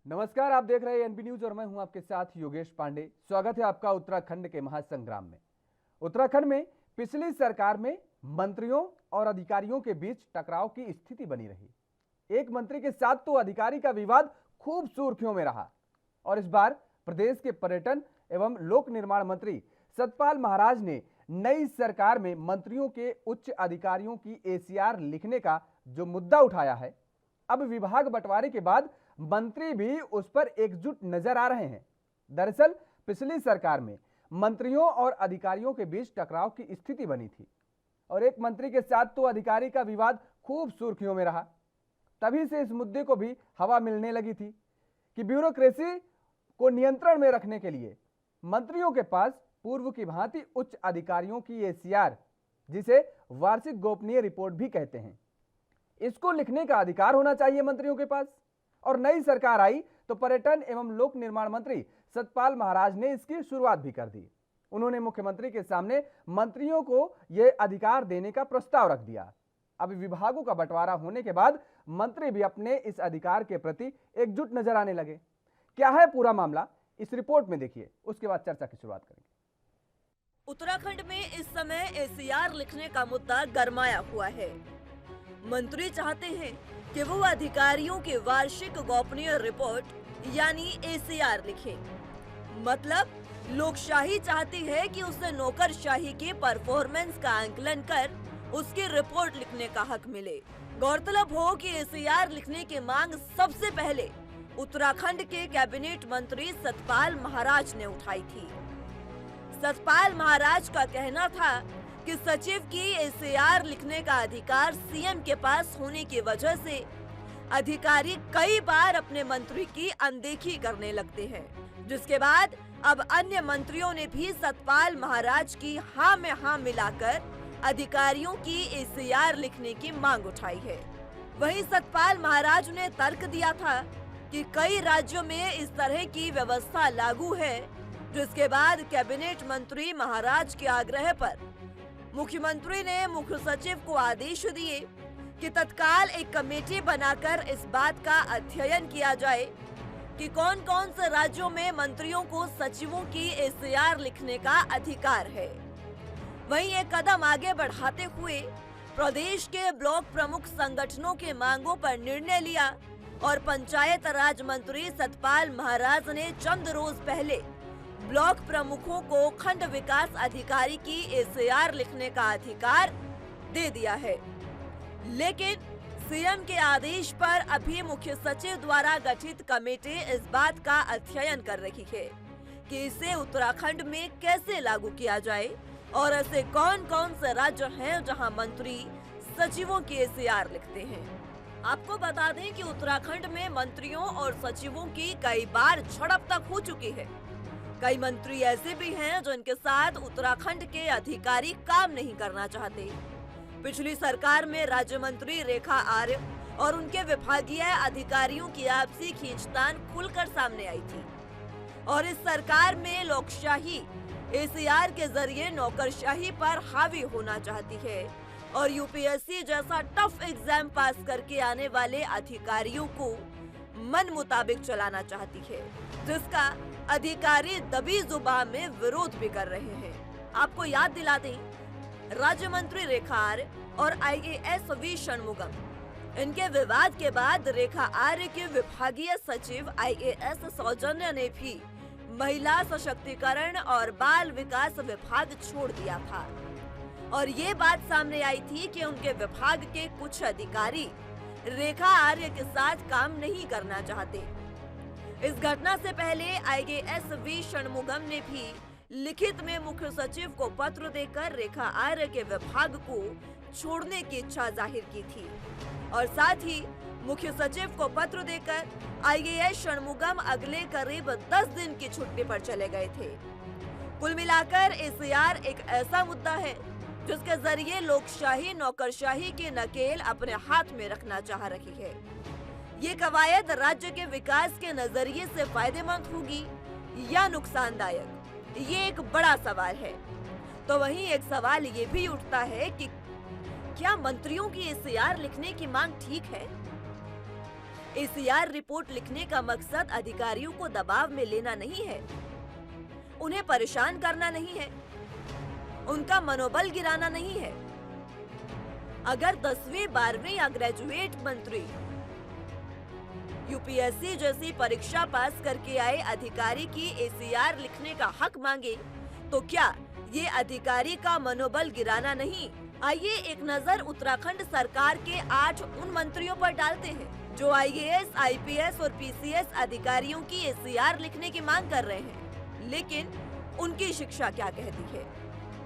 नमस्कार, आप देख रहे हैं एनपी न्यूज और मैं हूं आपके साथ योगेश पांडे। स्वागत है आपका उत्तराखंड के महासंग्राम में। उत्तराखंड में पिछली सरकार में मंत्रियों और अधिकारियों के बीच टकराव की स्थिति बनी रही। एक मंत्री के साथ तो अधिकारी का विवाद खूब सुर्खियों में रहा और इस बार प्रदेश के पर्यटन एवं लोक निर्माण मंत्री सतपाल महाराज ने नई सरकार में मंत्रियों के उच्च अधिकारियों की एसीआर लिखने का जो मुद्दा उठाया है, अब विभाग बंटवारे के बाद मंत्री भी उस पर एकजुट नजर आ रहे हैं। दरअसल पिछली सरकार में मंत्रियों और अधिकारियों के बीच टकराव की स्थिति बनी थी और एक मंत्री के साथ तो अधिकारी का विवाद खूब सुर्खियों में रहा। तभी से इस मुद्दे को भी हवा मिलने लगी थी कि ब्यूरोक्रेसी को नियंत्रण में रखने के लिए मंत्रियों के पास पूर्व की भांति उच्च अधिकारियों की एसीआर, जिसे वार्षिक गोपनीय रिपोर्ट भी कहते हैं, इसको लिखने का अधिकार होना चाहिए मंत्रियों के पास। और नई सरकार आई तो पर्यटन एवं लोक निर्माण मंत्री सतपाल महाराज ने इसकी शुरुआत भी कर दी। उन्होंने मुख्यमंत्री के सामने मंत्रियों को यह अधिकार देने का प्रस्ताव रख दिया। अब विभागों का बंटवारा होने के बाद मंत्री भी अपने इस अधिकार के प्रति एकजुट नजर आने लगे। क्या है पूरा मामला, इस रिपोर्ट में देखिए, उसके बाद चर्चा की शुरुआत करेंगे। उत्तराखंड में इस समय एसीआर लिखने का मुद्दा गरमाया हुआ है। मंत्री चाहते हैं कि वो अधिकारियों की वार्षिक गोपनीय रिपोर्ट यानी एसीआर लिखें। मतलब लोकशाही चाहती है कि उसे नौकरशाही की परफॉर्मेंस का आंकलन कर उसकी रिपोर्ट लिखने का हक मिले। गौरतलब हो कि एसीआर लिखने की मांग सबसे पहले उत्तराखंड के कैबिनेट मंत्री सतपाल महाराज ने उठाई थी। सतपाल महाराज का कहना था कि सचिव की एसीआर लिखने का अधिकार सीएम के पास होने की वजह से अधिकारी कई बार अपने मंत्री की अनदेखी करने लगते हैं, जिसके बाद अब अन्य मंत्रियों ने भी सतपाल महाराज की हाँ में हाँ मिलाकर अधिकारियों की एसीआर लिखने की मांग उठाई है। वहीं सतपाल महाराज ने तर्क दिया था कि कई राज्यों में इस तरह की व्यवस्था लागू है, जिसके बाद कैबिनेट मंत्री महाराज के आग्रह पर मुख्यमंत्री ने मुख्य सचिव को आदेश दिए कि तत्काल एक कमेटी बनाकर इस बात का अध्ययन किया जाए कि कौन कौन से राज्यों में मंत्रियों को सचिवों की एसीआर लिखने का अधिकार है। वहीं एक कदम आगे बढ़ाते हुए प्रदेश के ब्लॉक प्रमुख संगठनों के मांगों पर निर्णय लिया और पंचायत राज मंत्री सतपाल महाराज ने चंद रोज पहले ब्लॉक प्रमुखों को खंड विकास अधिकारी की एसीआर लिखने का अधिकार दे दिया है। लेकिन सीएम के आदेश पर अभी मुख्य सचिव द्वारा गठित कमेटी इस बात का अध्ययन कर रही है कि इसे उत्तराखंड में कैसे लागू किया जाए और ऐसे कौन कौन से राज्य हैं जहां मंत्री सचिवों की एसीआर लिखते हैं। आपको बता दें कि उत्तराखंड में मंत्रियों और सचिवों की कई बार झड़प तक हो चुकी है। कई मंत्री ऐसे भी हैं जिनके साथ उत्तराखंड के अधिकारी काम नहीं करना चाहते। पिछली सरकार में राज्य मंत्री रेखा आर्य और उनके विभागीय अधिकारियों की आपसी खींचतान खुलकर सामने आई थी और इस सरकार में लोकशाही एसीआर के जरिए नौकरशाही पर हावी होना चाहती है और यूपीएससी जैसा टफ एग्जाम पास करके आने वाले अधिकारियों को मन मुताबिक चलाना चाहती है, जिसका अधिकारी दबी जुबान में विरोध भी कर रहे हैं। आपको याद दिला दें, राज्य मंत्री रेखा आर्य और आईएएस वी षणमुगम, इनके विवाद के बाद रेखा आर्य के विभागीय सचिव आईएएस सौजन्या ने भी महिला सशक्तिकरण और बाल विकास विभाग छोड़ दिया था और ये बात सामने आई थी कि उनके विभाग के कुछ अधिकारी रेखा आर्य के साथ काम नहीं करना चाहते। इस घटना से पहले आईएएस वी षणमुगम ने भी लिखित में मुख्य सचिव को पत्र देकर रेखा आर्य के विभाग को छोड़ने की इच्छा जाहिर की थी और साथ ही मुख्य सचिव को पत्र देकर आईएएस षणमुगम अगले करीब 10 दिन की छुट्टी पर चले गए थे। कुल मिलाकर एसीआर एक ऐसा मुद्दा है जिसके जरिए लोकशाही नौकरशाही की नकेल अपने हाथ में रखना चाह रही है। ये कवायद राज्य के विकास के नजरिए से फायदेमंद होगी या नुकसानदायक, ये एक बड़ा सवाल है। तो वहीं एक सवाल ये भी उठता है कि क्या मंत्रियों की एसीआर लिखने की मांग ठीक है? एसीआर रिपोर्ट लिखने का मकसद अधिकारियों को दबाव में लेना नहीं है, उन्हें परेशान करना नहीं है, उनका मनोबल गिराना नहीं है। अगर 10वीं 12वीं या ग्रेजुएट मंत्री यूपीएससी जैसी परीक्षा पास करके आए अधिकारी की एसीआर लिखने का हक मांगे, तो क्या ये अधिकारी का मनोबल गिराना नहीं? आइए एक नजर उत्तराखंड सरकार के 8 उन मंत्रियों पर डालते हैं जो आईएएस, आईपीएस और पीसीएस अधिकारियों की एसीआर लिखने की मांग कर रहे हैं, लेकिन उनकी शिक्षा क्या कहती है।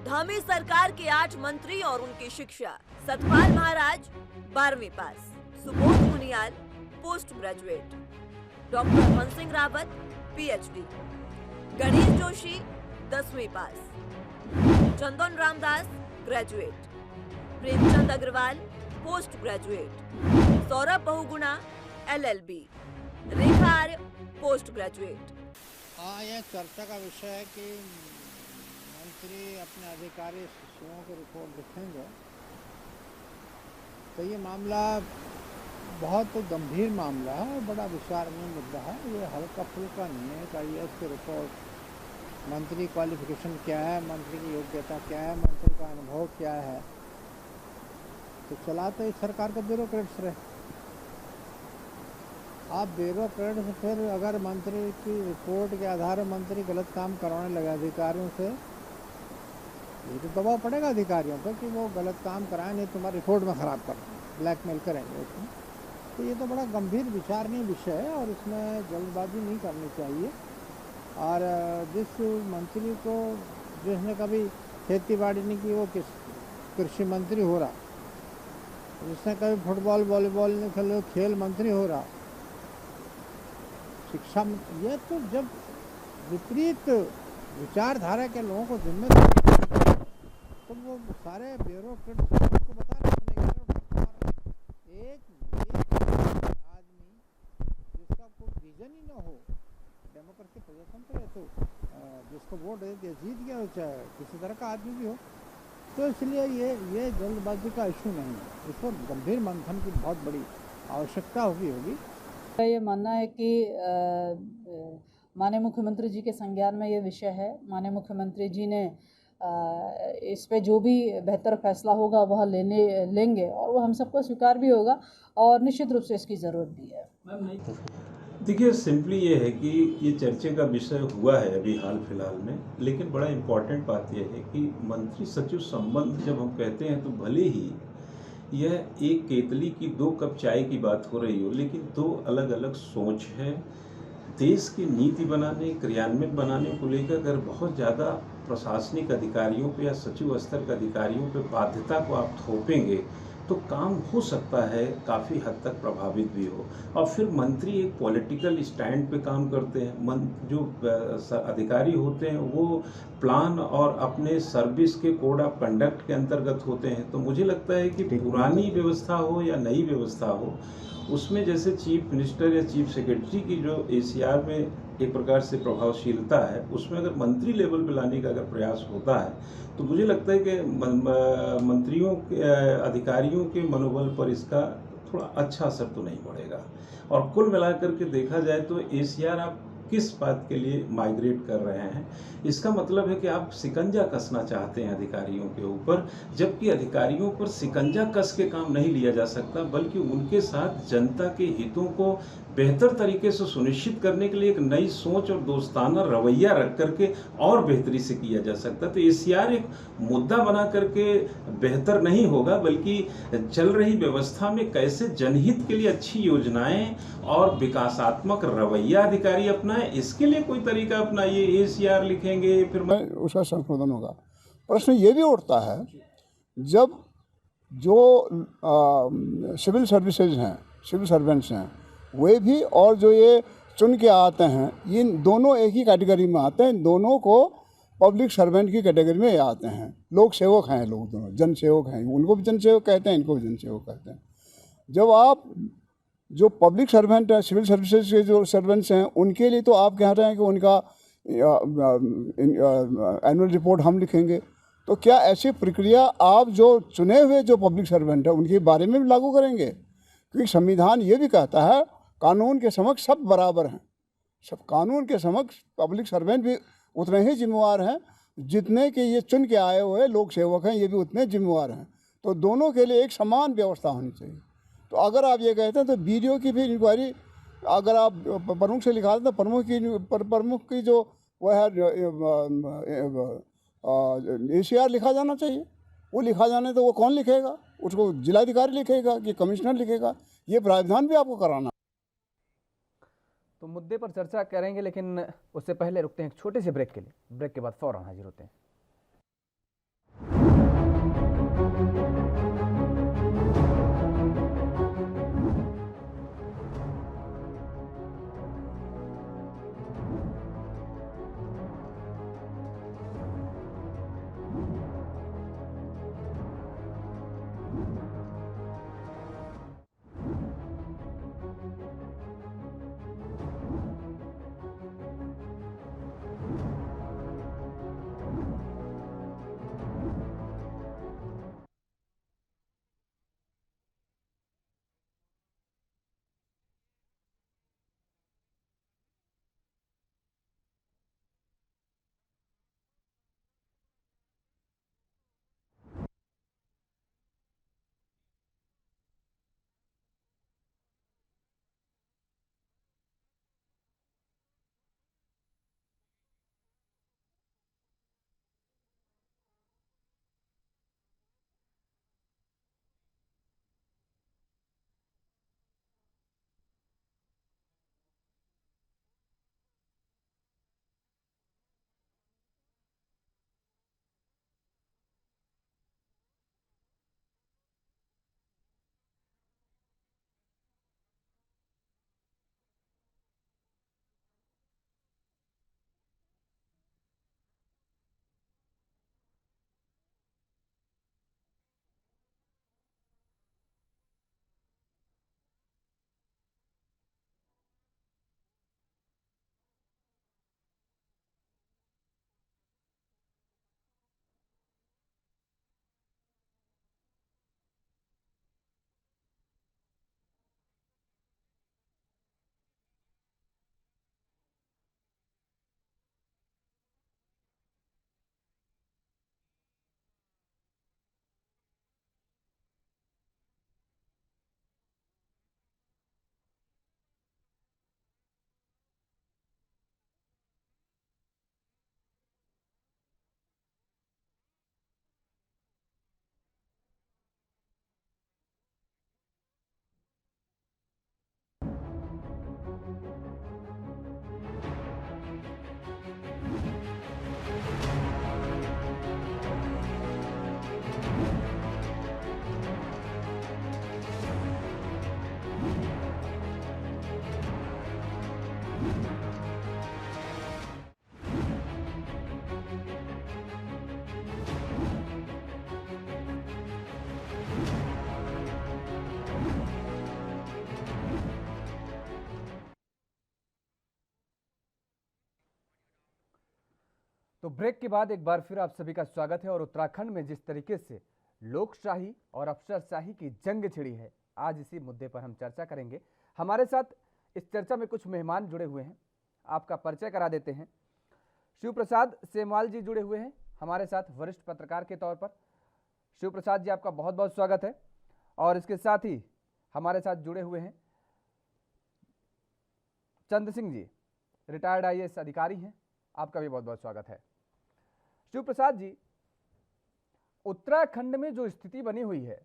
धामी सरकार के 8 मंत्री और उनकी शिक्षा। सतपाल महाराज 12वीं pass, Subodh Muniyal post graduate, doctor Hans Singh Rawat PhD, Ganesh Joshi 10वीं pass, Chandan Ramdas graduate, Premchand Agrawal post graduate, Saurabh Bahuguna LLB, Rekha Arya post graduate. यह चर्चा का विषय है कि मंत्री अपने अधिकारी शिष्यों को रिपोर्ट लिखेंगे, तो ये मामला बहुत गंभीर मामला है और बड़ा विचारणीय मुद्दा है। ये हल्का फुल्का नहीं है कि आईएएस की रिपोर्ट, मंत्री क्वालिफिकेशन क्या है, मंत्री की योग्यता क्या है, मंत्री का अनुभव क्या है, तो चला तो इस सरकार के ब्यूरोक्रेट्स रहे। आप ब्यूरोक्रेट्स फिर अगर मंत्री की रिपोर्ट के आधार पर मंत्री गलत काम करवाने लगे अधिकारियों से, ये तो दबाव पड़ेगा अधिकारियों पर कि वो गलत काम कराएं, नहीं तुम्हारी रिपोर्ट में ख़राब कर ब्लैकमेल करेंगे उसमें। तो ये तो बड़ा गंभीर विचारणीय विषय है और इसमें जल्दबाजी नहीं करनी चाहिए। और जिस मंत्री को, जिसने कभी खेती बाड़ी नहीं की, वो किस कृषि मंत्री हो रहा, जिसने कभी फुटबॉल वॉलीबॉल नहीं खेले खेल मंत्री हो रहा, शिक्षा, ये तो जब विपरीत विचारधारा के लोगों को जिम्मेदारी, तो वो सारे ब्यूरोक्रेट को बता रहे एक आदमी जिसका कोई विजन ही ना हो, डेमोक्रेसी प्रजातंत्र है, तो जिसको वोट दे दिया जीत गया, चाहे किसी तरह का आदमी भी हो, तो इसलिए ये जल्दबाजी का इशू नहीं है। इस पर गंभीर मंथन की बहुत बड़ी आवश्यकता होगी। ये मानना है कि माननीय मुख्यमंत्री जी के संज्ञान में ये विषय है। माननीय मुख्यमंत्री जी ने इस पे जो भी बेहतर फैसला होगा वह लेंगे और वो हम सबको स्वीकार भी होगा और निश्चित रूप से इसकी ज़रूरत भी है। देखिए, सिंपली ये है कि ये चर्चे का विषय हुआ है अभी हाल फिलहाल में, लेकिन बड़ा इम्पॉर्टेंट बात यह है कि मंत्री सचिव संबंध जब हम कहते हैं तो भले ही यह एक केतली की 2 कप चाय की बात हो रही हो, लेकिन 2 अलग अलग सोच है। देश की नीति बनाने, क्रियान्वित बनाने को लेकर अगर बहुत ज़्यादा प्रशासनिक अधिकारियों पे या सचिव स्तर के अधिकारियों पे बाध्यता को आप थोपेंगे तो काम हो सकता है काफ़ी हद तक प्रभावित भी हो। और फिर मंत्री एक पॉलिटिकल स्टैंड पे काम करते हैं, जो अधिकारी होते हैं वो प्लान और अपने सर्विस के कोड ऑफ कंडक्ट के अंतर्गत होते हैं। तो मुझे लगता है कि पुरानी व्यवस्था हो या नई व्यवस्था हो, उसमें जैसे चीफ मिनिस्टर या चीफ सेक्रेटरी की जो एसीआर में एक प्रकार से प्रभावशीलता है, उसमें अगर मंत्री लेवल पे लाने का अगर प्रयास होता है तो मुझे लगता है कि मंत्रियों के, अधिकारियों के मनोबल पर इसका थोड़ा अच्छा असर तो नहीं पड़ेगा। और कुल मिलाकर के देखा जाए तो एसीआर आप किस बात के लिए माइग्रेट कर रहे हैं, इसका मतलब है कि आप शिकंजा कसना चाहते हैं अधिकारियों के ऊपर, जबकि अधिकारियों पर शिकंजा कस के काम नहीं लिया जा सकता, बल्कि उनके साथ जनता के हितों को बेहतर तरीके से सुनिश्चित करने के लिए एक नई सोच और दोस्ताना रवैया रख करके और बेहतरी से किया जा सकता है। तो एसीआर एक मुद्दा बना करके बेहतर नहीं होगा, बल्कि चल रही व्यवस्था में कैसे जनहित के लिए अच्छी योजनाएं और विकासात्मक रवैया अधिकारी अपनाएं, इसके लिए कोई तरीका अपनाइए। एसीआर लिखेंगे फिर उसका संशोधन होगा। प्रश्न ये भी उठता है, जब जो सिविल सर्विसेज हैं, सिविल सर्वेंट्स हैं, वे भी और जो ये चुन के आते हैं, ये दोनों एक ही कैटेगरी में आते हैं। दोनों को पब्लिक सर्वेंट की कैटेगरी में आते हैं। लोक सेवक हैं, लोग दोनों जन सेवक हैं, उनको भी जन सेवक कहते हैं, इनको भी जन सेवक कहते हैं। जब आप जो पब्लिक सर्वेंट है, सिविल सर्विसेज के जो सर्वेंट्स हैं, उनके लिए तो आप कह रहे हैं कि उनका एनुअल रिपोर्ट हम लिखेंगे, तो क्या ऐसी प्रक्रिया आप जो चुने हुए जो पब्लिक सर्वेंट है उनके बारे में भी लागू करेंगे? क्योंकि संविधान ये भी कहता है कानून के समक्ष सब बराबर हैं। सब कानून के समक्ष पब्लिक सर्वेंट भी उतने ही जिम्मेवार हैं जितने कि ये चुन के आए हुए लोक सेवक हैं, ये भी उतने जिम्मेवार हैं। तो दोनों के लिए एक समान व्यवस्था होनी चाहिए। तो अगर आप ये कहते हैं तो बीडीओ की भी इंक्वायरी अगर आप प्रमुख से लिखा दें तो प्रमुख की जो वह है ACR लिखा जाना चाहिए। वो लिखा जाने तो वो कौन लिखेगा? उसको जिलाधिकारी लिखेगा कि कमिश्नर लिखेगा? ये प्रावधान भी आपको कराना। तो मुद्दे पर चर्चा करेंगे, लेकिन उससे पहले रुकते हैं एक छोटे से ब्रेक के लिए। ब्रेक के बाद फौरन हाजिर होते हैं। तो ब्रेक के बाद एक बार फिर आप सभी का स्वागत है। और उत्तराखंड में जिस तरीके से लोकशाही और अफसरशाही की जंग छिड़ी है, आज इसी मुद्दे पर हम चर्चा करेंगे। हमारे साथ इस चर्चा में कुछ मेहमान जुड़े हुए हैं, आपका परिचय करा देते हैं। शिव प्रसाद सेमवाल जी जुड़े हुए हैं हमारे साथ वरिष्ठ पत्रकार के तौर पर। शिव प्रसाद जी, आपका बहुत बहुत स्वागत है। और इसके साथ ही हमारे साथ जुड़े हुए हैं चंद्र सिंह जी, रिटायर्ड IAS अधिकारी हैं, आपका भी बहुत बहुत स्वागत है। शिव प्रसाद जी, उत्तराखंड में जो स्थिति बनी हुई है,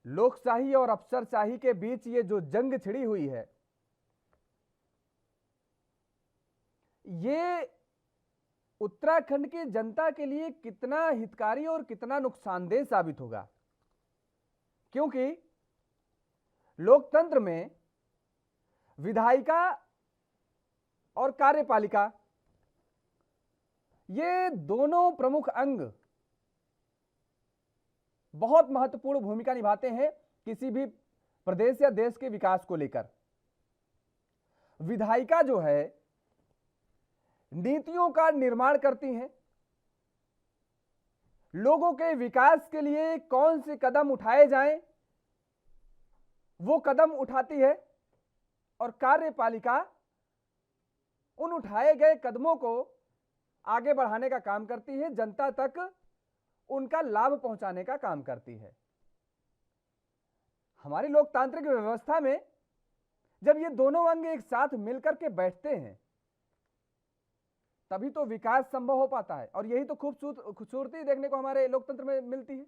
लोकशाही और अफसरशाही के बीच ये जो जंग छिड़ी हुई है, ये उत्तराखंड की जनता के लिए कितना हितकारी और कितना नुकसानदेह साबित होगा? क्योंकि लोकतंत्र में विधायिका और कार्यपालिका, ये दोनों प्रमुख अंग बहुत महत्वपूर्ण भूमिका निभाते हैं किसी भी प्रदेश या देश के विकास को लेकर। विधायिका जो है नीतियों का निर्माण करती हैं, लोगों के विकास के लिए कौन से कदम उठाए जाएं वो कदम उठाती है और कार्यपालिका उन उठाए गए कदमों को आगे बढ़ाने का काम करती है, जनता तक उनका लाभ पहुंचाने का काम करती है। हमारी लोकतांत्रिक व्यवस्था में जब ये दोनों अंग एक साथ मिलकर के बैठते हैं तभी तो विकास संभव हो पाता है, और यही तो खूबसूरती देखने को हमारे लोकतंत्र में मिलती है।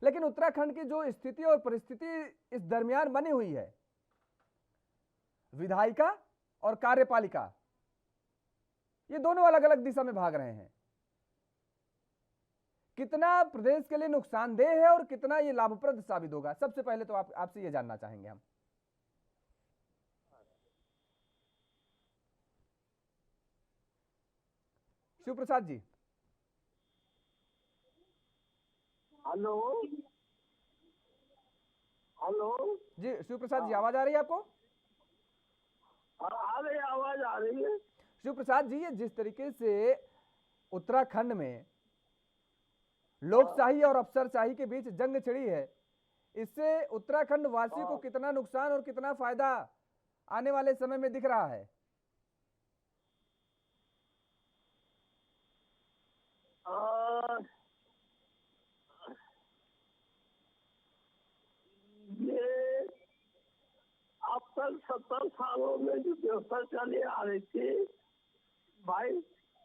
लेकिन उत्तराखंड की जो स्थिति और परिस्थिति इस दरमियान बनी हुई है, विधायिका और कार्यपालिका ये दोनों अलग अलग दिशा में भाग रहे हैं। कितना प्रदेश के लिए नुकसानदेह है और कितना ये लाभप्रद साबित होगा, सबसे पहले तो आपसे ये जानना चाहेंगे हम। शिव प्रसाद जी। हेलो हेलो जी शिव प्रसाद जी, आवाज आ रही है आपको? आ रही आवाज आ रही है। शिव प्रसाद जी, ये जिस तरीके से उत्तराखंड में लोकशाही और अफसरशाही के बीच जंग छिड़ी है, इससे उत्तराखंड वासियों को कितना नुकसान और कितना फायदा आने वाले समय में दिख रहा है? ये अब तक 70 सालों में जो व्यवस्था चली आ रही थी भाई,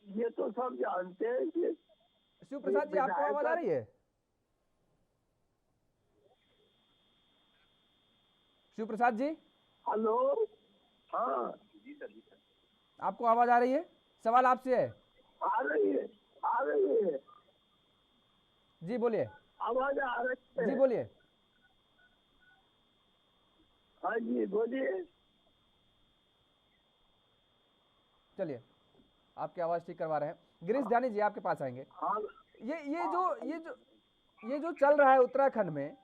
ये तो सब जानते हैं कि शिव प्रसाद जी, आपको आवाज आ रही है? शिव प्रसाद जी, हेलो, हाँ आपको आवाज आ रही है? सवाल आपसे है। आ रही है, आ रही है। जी बोलिए। आवाज आ रही है। जी बोलिए। हाँ जी बोलिए। चलिए, आपकी आवाज ठीक करवा रहे हैं। गिरीश ध्यानी जी, आपके पास आएंगे। हाँ, ये जो चल रहा है उत्तराखंड में,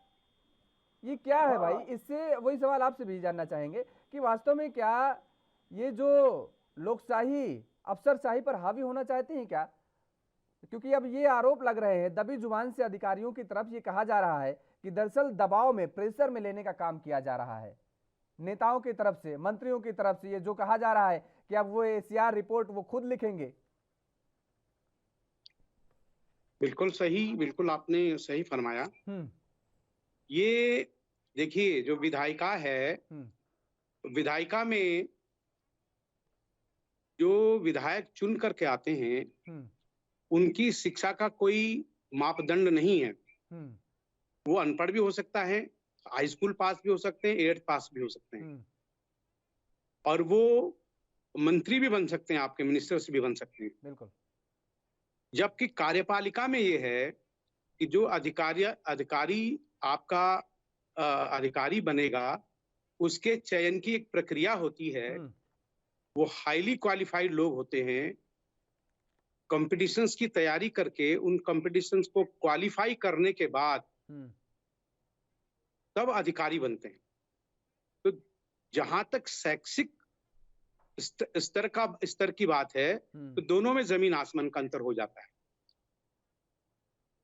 ये क्या है भाई? इससे वही सवाल आपसे भी जानना चाहेंगे कि वास्तव में क्या ये जो लोकशाही अफसरशाही पर हावी होना चाहते हैं क्या? क्योंकि अब ये आरोप लग रहे हैं दबी जुबान से अधिकारियों की तरफ, ये कहा जा रहा है कि दरअसल दबाव में, प्रेशर में लेने का काम किया जा रहा है नेताओं की तरफ से, मंत्रियों की तरफ से। ये जो कहा जा रहा है कि अब वो एसीआर रिपोर्ट वो खुद लिखेंगे। बिल्कुल सही, बिल्कुल आपने सही फरमाया। ये देखिए, जो विधायिका है, विधायिका में जो विधायक चुन करके आते हैं उनकी शिक्षा का कोई मापदंड नहीं है। वो अनपढ़ भी हो सकता है, हाई स्कूल पास भी हो सकते हैं, 8th पास भी हो सकते हैं, और वो मंत्री भी बन सकते हैं, आपके मिनिस्टर्स भी बन सकते हैं। बिल्कुल। जबकि कार्यपालिका में ये है कि जो अधिकारी आपका अधिकारी बनेगा, उसके चयन की एक प्रक्रिया होती है। वो हाईली क्वालिफाइड लोग होते हैं, कॉम्पिटिशन्स की तैयारी करके उन कॉम्पिटिशन्स को क्वालिफाई करने के बाद तब अधिकारी बनते हैं। तो जहां तक शैक्षिक स्तर की बात है, तो दोनों में जमीन आसमान का अंतर हो जाता है।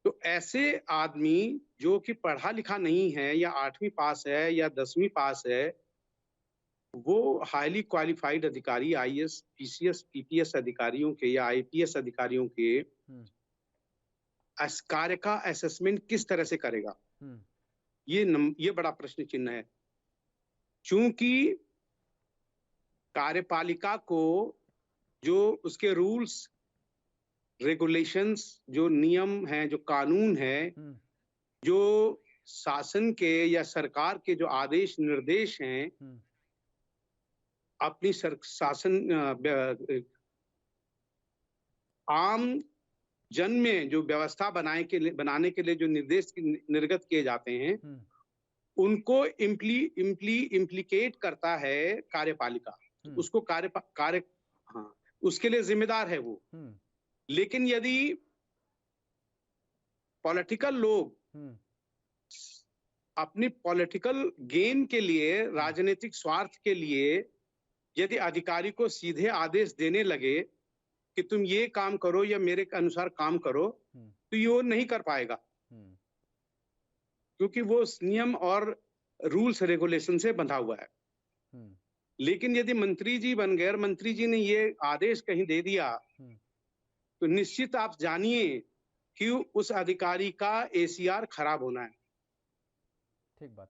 तो ऐसे आदमी जो कि पढ़ा लिखा नहीं है, या 8वीं पास है या 10वीं पास है, वो हाईली क्वालिफाइड अधिकारी, आईएएस, पीसीएस, पीपीएस अधिकारियों के या आईपीएस अधिकारियों के कार्य का असेसमेंट किस तरह से करेगा? ये बड़ा प्रश्न चिन्ह है। चूंकि कार्यपालिका को जो उसके रूल्स रेगुलेशंस, जो नियम हैं, जो कानून है, जो शासन के या सरकार के जो आदेश निर्देश हैं, अपनी शासन आम जन में जो व्यवस्था बनाने के लिए जो निर्देश निर्गत किए जाते हैं, उनको इम्प्लीकेट करता है कार्यपालिका। उसको उसके लिए जिम्मेदार है वो। लेकिन यदि पॉलिटिकल लोग अपनी पॉलिटिकल गेन के लिए, राजनीतिक स्वार्थ के लिए यदि अधिकारी को सीधे आदेश देने लगे कि तुम ये काम करो या मेरे अनुसार काम करो, तो ये वो नहीं कर पाएगा, क्योंकि वो नियम और रूल्स रेगुलेशन से बंधा हुआ है। लेकिन यदि मंत्री जी बन गए और मंत्री जी ने ये आदेश कहीं दे दिया तो निश्चित आप जानिए कि उस अधिकारी का एसीआर खराब होना है। ठीक बात।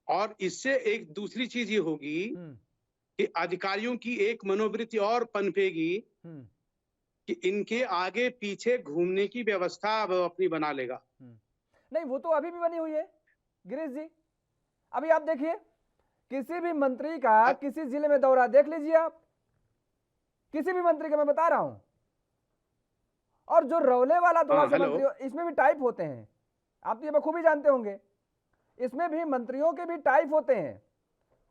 और इससे एक दूसरी चीज ये होगी कि अधिकारियों की एक मनोवृत्ति और पनपेगी कि इनके आगे पीछे घूमने की व्यवस्था अब अपनी बना लेगा। नहीं, वो तो अभी भी बनी हुई है गिरीश जी। अभी आप देखिए, किसी भी मंत्री का किसी जिले में दौरा देख लीजिए आप, किसी भी मंत्री का मैं बता रहा हूं, और जो रौले वाला थोड़ा सा मंत्री, इसमें भी टाइप होते हैं, आप तो ये बखूबी जानते होंगे। इसमें भी मंत्रियों के भी टाइप होते हैं,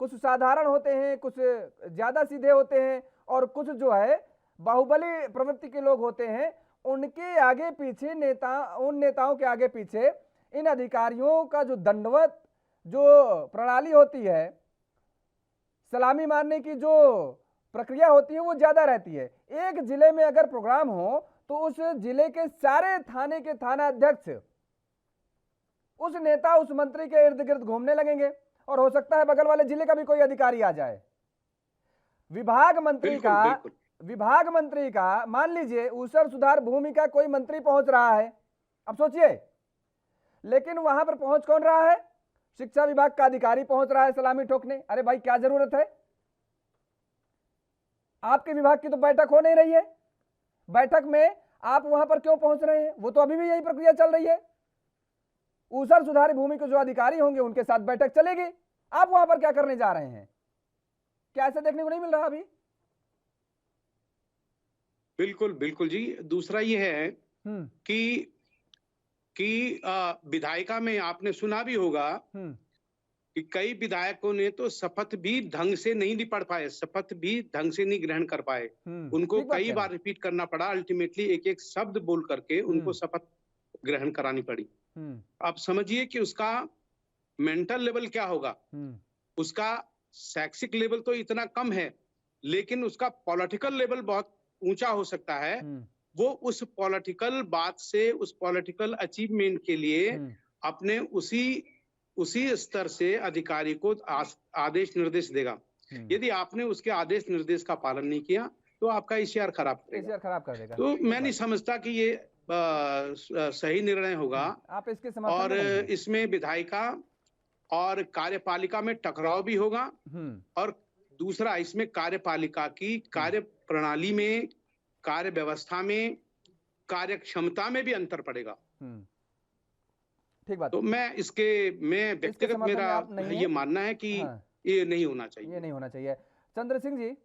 कुछ साधारण होते हैं, कुछ ज्यादा सीधे होते हैं, और कुछ जो है बाहुबली प्रवृत्ति के लोग होते हैं। उनके आगे पीछे उन नेताओं के आगे पीछे इन अधिकारियों का जो दंडवत जो प्रणाली होती है, सलामी मारने की जो प्रक्रिया होती है, वो ज्यादा रहती है। एक जिले में अगर प्रोग्राम हो तो उस जिले के सारे थाने के थाना अध्यक्ष उस नेता उस मंत्री के इर्द गिर्द घूमने लगेंगे, और हो सकता है बगल वाले जिले का भी कोई अधिकारी आ जाए। विभाग मंत्री का मान लीजिए ऊसर सुधार भूमि का कोई मंत्री पहुंच रहा है, अब सोचिए, लेकिन वहां पर पहुंच कौन रहा है? शिक्षा विभाग का अधिकारी पहुंच रहा है सलामी ठोकने। अरे भाई, क्या जरूरत है? आपके विभाग की तो बैठक हो नहीं रही है, बैठक में आप वहां पर क्यों पहुंच रहे हैं? वो तो अभी भी यही प्रक्रिया चल रही है। ऊसर सुधारी भूमि के जो अधिकारी होंगे उनके साथ बैठक चलेगी, आप वहां पर क्या करने जा रहे हैं? क्या ऐसा देखने को नहीं मिल रहा अभी? बिल्कुल बिल्कुल जी। दूसरा ये है कि विधायिका में आपने सुना भी होगा कि कई विधायकों ने तो शपथ भी ढंग से नहीं पढ़ पाए, शपथ भी ढंग से नहीं ग्रहण कर पाए। उनको कई बार रिपीट करना पड़ा, अल्टीमेटली एक एक शब्द बोल करके उनको शपथ ग्रहण करानी पड़ी। आप समझिए कि उसका मेंटल लेवल क्या होगा, उसका शैक्षिक लेवल तो इतना कम है, लेकिन उसका पॉलिटिकल लेवल बहुत ऊंचा हो सकता है। वो उस पॉलिटिकल बात से, उस पॉलिटिकल अचीवमेंट के लिए अपने उसी स्तर से अधिकारी को आदेश निर्देश देगा। यदि आपने उसके आदेश निर्देश का पालन नहीं किया तो आपका एसीआर खराब कर देगा। तो मैं नहीं समझता कि ये सही निर्णय होगा। आप इसके और इसमें विधायिका और कार्यपालिका में टकराव भी होगा, और दूसरा इसमें कार्यपालिका की कार्य प्रणाली में, कार्य व्यवस्था में, कार्य क्षमता में भी अंतर पड़ेगा। ठीक बात। तो मैं व्यक्तिगत मेरा ये मानना है कि ये नहीं होना चाहिए, ये नहीं होना चाहिए। चंद्र सिंह जी,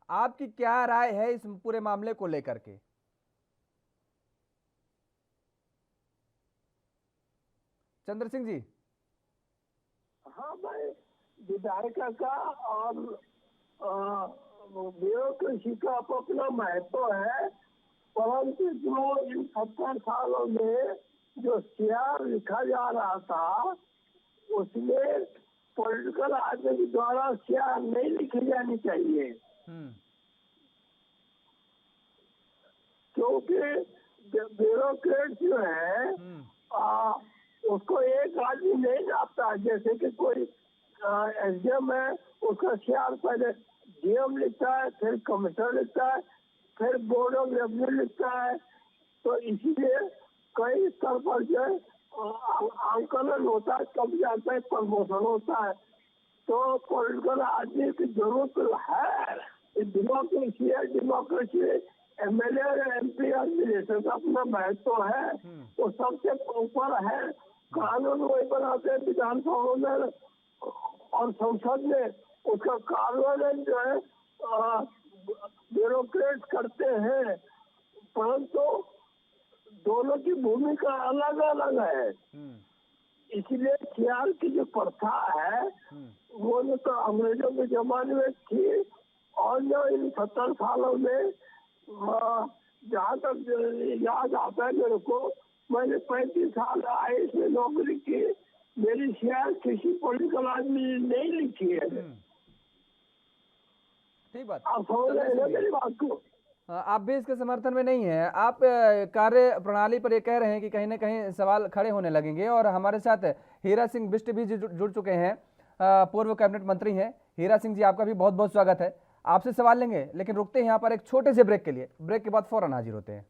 आपकी क्या राय है इस पूरे मामले को लेकर के? चंद्र सिंह जी। हाँ भाई, विधायिका का और ब्यूरोक्रेसी का अपना महत्व है, परंतु जो इन 70 सालों में जो सीआर लिखा जा रहा था उसमें पॉलिटिकल आदमी द्वारा सीआर नहीं लिखी जानी चाहिए, क्योंकि ब्यूरोक्रेट जो है उसको एक आदमी नहीं जाता। जैसे कि कोई एसडीएम है, उसका सीआर पहले डीएम लिखता है, फिर कमिश्नर लिखता है, फिर बोर्ड ऑफ रेवेन्यू लिखता है। तो इसीलिए कई स्तर पर जो आंकलन होता है, तब जाता है प्रमोशन होता है। तो पॉलिटिकल आदमी की जरूरत है। डेमोक्रेसी है, डेमोक्रेसी एमएलए और एमपी एडमिनिस्ट्रेशन का अपना महत्व है, वो सबसे ऊपर है। कानून वही बनाते हैं विधानसभा में और संसद में, उसका कार्यान्वयन जो है ब्यूरोक्रेट करते हैं, परंतु दोनों की भूमिका अलग अलग है। इसलिए सीआर की जो प्रथा है वो न तो अंग्रेजों के जमाने में थी, और जो इन 70 सालों में जहाँ तक याद आता है मेरे को, मैंने 35 साल आईएएस में नौकरी की, मेरी सीआर किसी पॉलिटिकल आदमी ने नहीं लिखी है। ठीक बात। आप समझ रहे हैं मेरी बात को? आप भी इसके समर्थन में नहीं है। आप कार्य प्रणाली पर ये कह रहे हैं कि कहीं ना कहीं सवाल खड़े होने लगेंगे। और हमारे साथ हीरा सिंह बिष्ट भी जुड़ चुके हैं, पूर्व कैबिनेट मंत्री हैं। हीरा सिंह जी, आपका भी बहुत बहुत स्वागत है। आपसे सवाल लेंगे, लेकिन रुकते हैं यहाँ पर एक छोटे से ब्रेक के लिए। ब्रेक के बाद फौरन हाजिर होते हैं।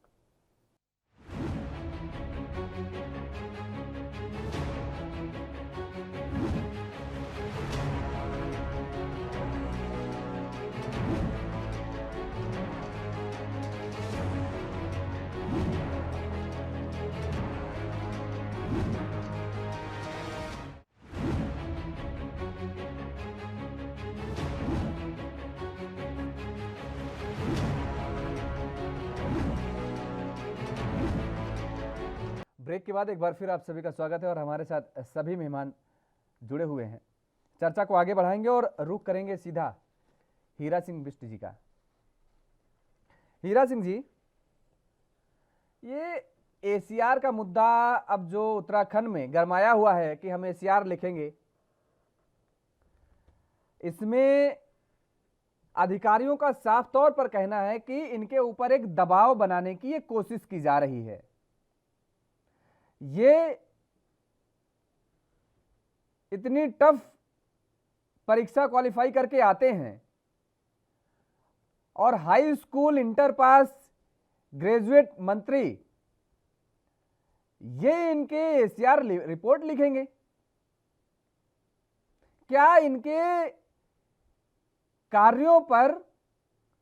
ब्रेक के बाद एक बार फिर आप सभी का स्वागत है और हमारे साथ सभी मेहमान जुड़े हुए हैं। चर्चा को आगे बढ़ाएंगे और रुख करेंगे सीधा हीरा सिंह बिष्ट जी का। हीरा सिंह जी, ये एसीआर का मुद्दा अब जो उत्तराखंड में गरमाया हुआ है कि हम एसीआर लिखेंगे, इसमें अधिकारियों का साफ तौर पर कहना है कि इनके ऊपर एक दबाव बनाने की ये कोशिश की जा रही है। ये इतनी टफ परीक्षा क्वालिफाई करके आते हैं और high school inter pass graduate मंत्री ये इनके एसीआर रिपोर्ट लिखेंगे। क्या इनके कार्यों पर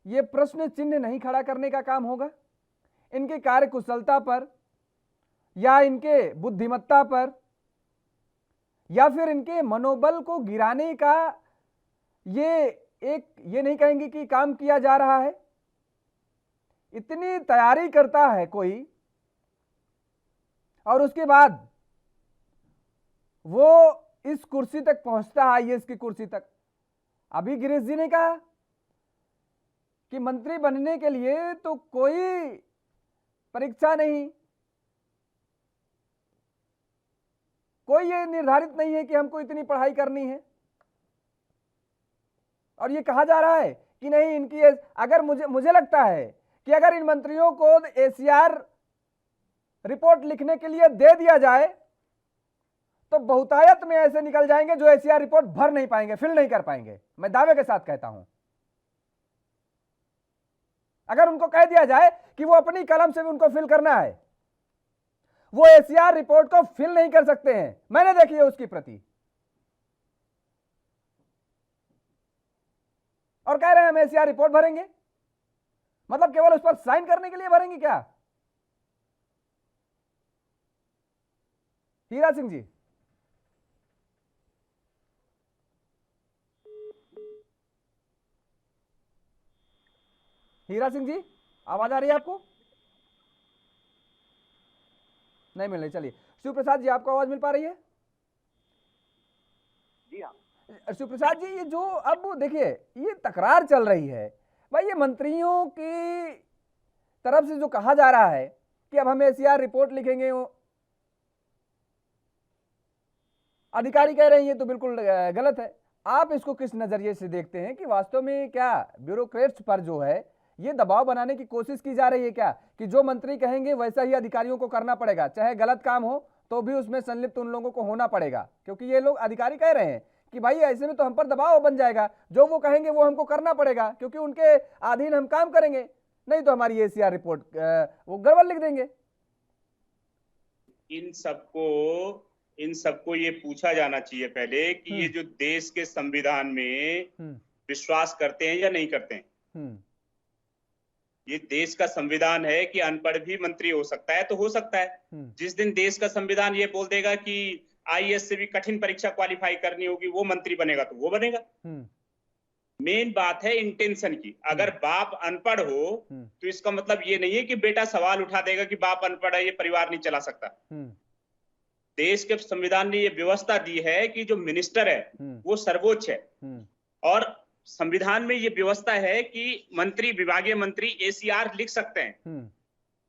यह प्रश्न चिन्ह नहीं खड़ा करने का काम होगा? इनके कार्यकुशलता पर, या इनके बुद्धिमत्ता पर, या फिर इनके मनोबल को गिराने का ये नहीं कहेंगे कि काम किया जा रहा है? इतनी तैयारी करता है कोई और उसके बाद वो इस कुर्सी तक पहुंचता है, आईएएस की कुर्सी तक। अभी गिरीश जी ने कहा कि मंत्री बनने के लिए तो कोई परीक्षा नहीं, कोई ये निर्धारित नहीं है कि हमको इतनी पढ़ाई करनी है। और ये कहा जा रहा है कि नहीं, इनकी अगर मुझे लगता है कि अगर इन मंत्रियों को एसीआर रिपोर्ट लिखने के लिए दे दिया जाए तो बहुतायत में ऐसे निकल जाएंगे जो एसीआर रिपोर्ट भर नहीं पाएंगे, फिल नहीं कर पाएंगे। मैं दावे के साथ कहता हूं, अगर उनको कह दिया जाए कि वो अपनी कलम से भी उनको फिल करना है, वो एसीआर रिपोर्ट को फिल नहीं कर सकते हैं। मैंने देखी है उसकी प्रति, और कह रहे हैं हम एसीआर रिपोर्ट भरेंगे। मतलब केवल उस पर साइन करने के लिए भरेंगे क्या? हीरा सिंह जी, हीरा सिंह जी, आवाज आ रही है आपको? नहीं मिल रही। चलिए, शिव प्रसाद जी, आपको आवाज मिल पा रही है? जी हाँ। शिव प्रसाद जी, ये जो अब देखिए ये तकरार चल रही है भाई, ये मंत्रियों की तरफ से जो कहा जा रहा है कि अब हम एसीआर रिपोर्ट लिखेंगे, अधिकारी कह रहे हैं ये तो बिल्कुल गलत है। आप इसको किस नजरिए से देखते हैं कि वास्तव में क्या ब्यूरोक्रेट्स पर जो है ये दबाव बनाने की कोशिश की जा रही है क्या, कि जो मंत्री कहेंगे वैसा ही अधिकारियों को करना पड़ेगा, चाहे गलत काम हो तो भी उसमें संलिप्त उन लोगों को होना पड़ेगा? क्योंकि ये लोग अधिकारी कह रहे हैं कि भाई ऐसे में तो हम पर दबाव बन जाएगा, जो वो कहेंगे वो हमको करना पड़ेगा, क्योंकि उनके अधीन हम काम करेंगे, नहीं तो हमारी एसीआर रिपोर्ट वो गड़बड़ लिख देंगे। इन सबको ये पूछा जाना चाहिए पहले कि ये जो देश के संविधान में विश्वास करते हैं या नहीं करते हैं। ये देश का संविधान है कि अनपढ़ भी मंत्री हो सकता है, तो हो सकता है। जिस दिन देश का संविधान ये बोल देगा कि आईएएस से भी कठिन परीक्षा क्वालिफाई करनी होगी, वो मंत्री बनेगा तो वो बनेगा। मेन बात है इंटेंशन की। अगर बाप अनपढ़ हो तो इसका मतलब ये नहीं है कि बेटा सवाल उठा देगा कि बाप अनपढ़ है, ये परिवार नहीं चला सकता। देश के संविधान ने ये व्यवस्था दी है कि जो मिनिस्टर है वो सर्वोच्च है, और संविधान में ये व्यवस्था है कि मंत्री, विभागीय मंत्री एसीआर लिख सकते हैं।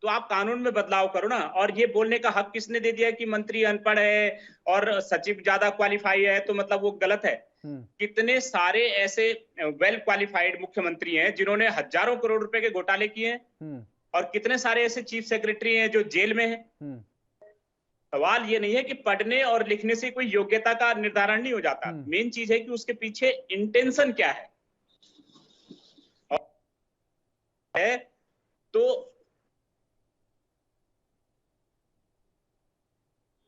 तो आप कानून में बदलाव करो ना। और ये बोलने का हक किसने दे दिया कि मंत्री अनपढ़ है और सचिव ज्यादा क्वालिफाई है तो मतलब वो गलत है? कितने सारे ऐसे वेल क्वालिफाइड मुख्यमंत्री हैं जिन्होंने हजारों करोड़ रुपए के घोटाले किए हैं, और कितने सारे ऐसे चीफ सेक्रेटरी हैं जो जेल में हैं। सवाल ये नहीं है कि पढ़ने और लिखने से कोई योग्यता का निर्धारण नहीं हो जाता, मेन चीज है कि उसके पीछे इंटेंशन क्या है। तो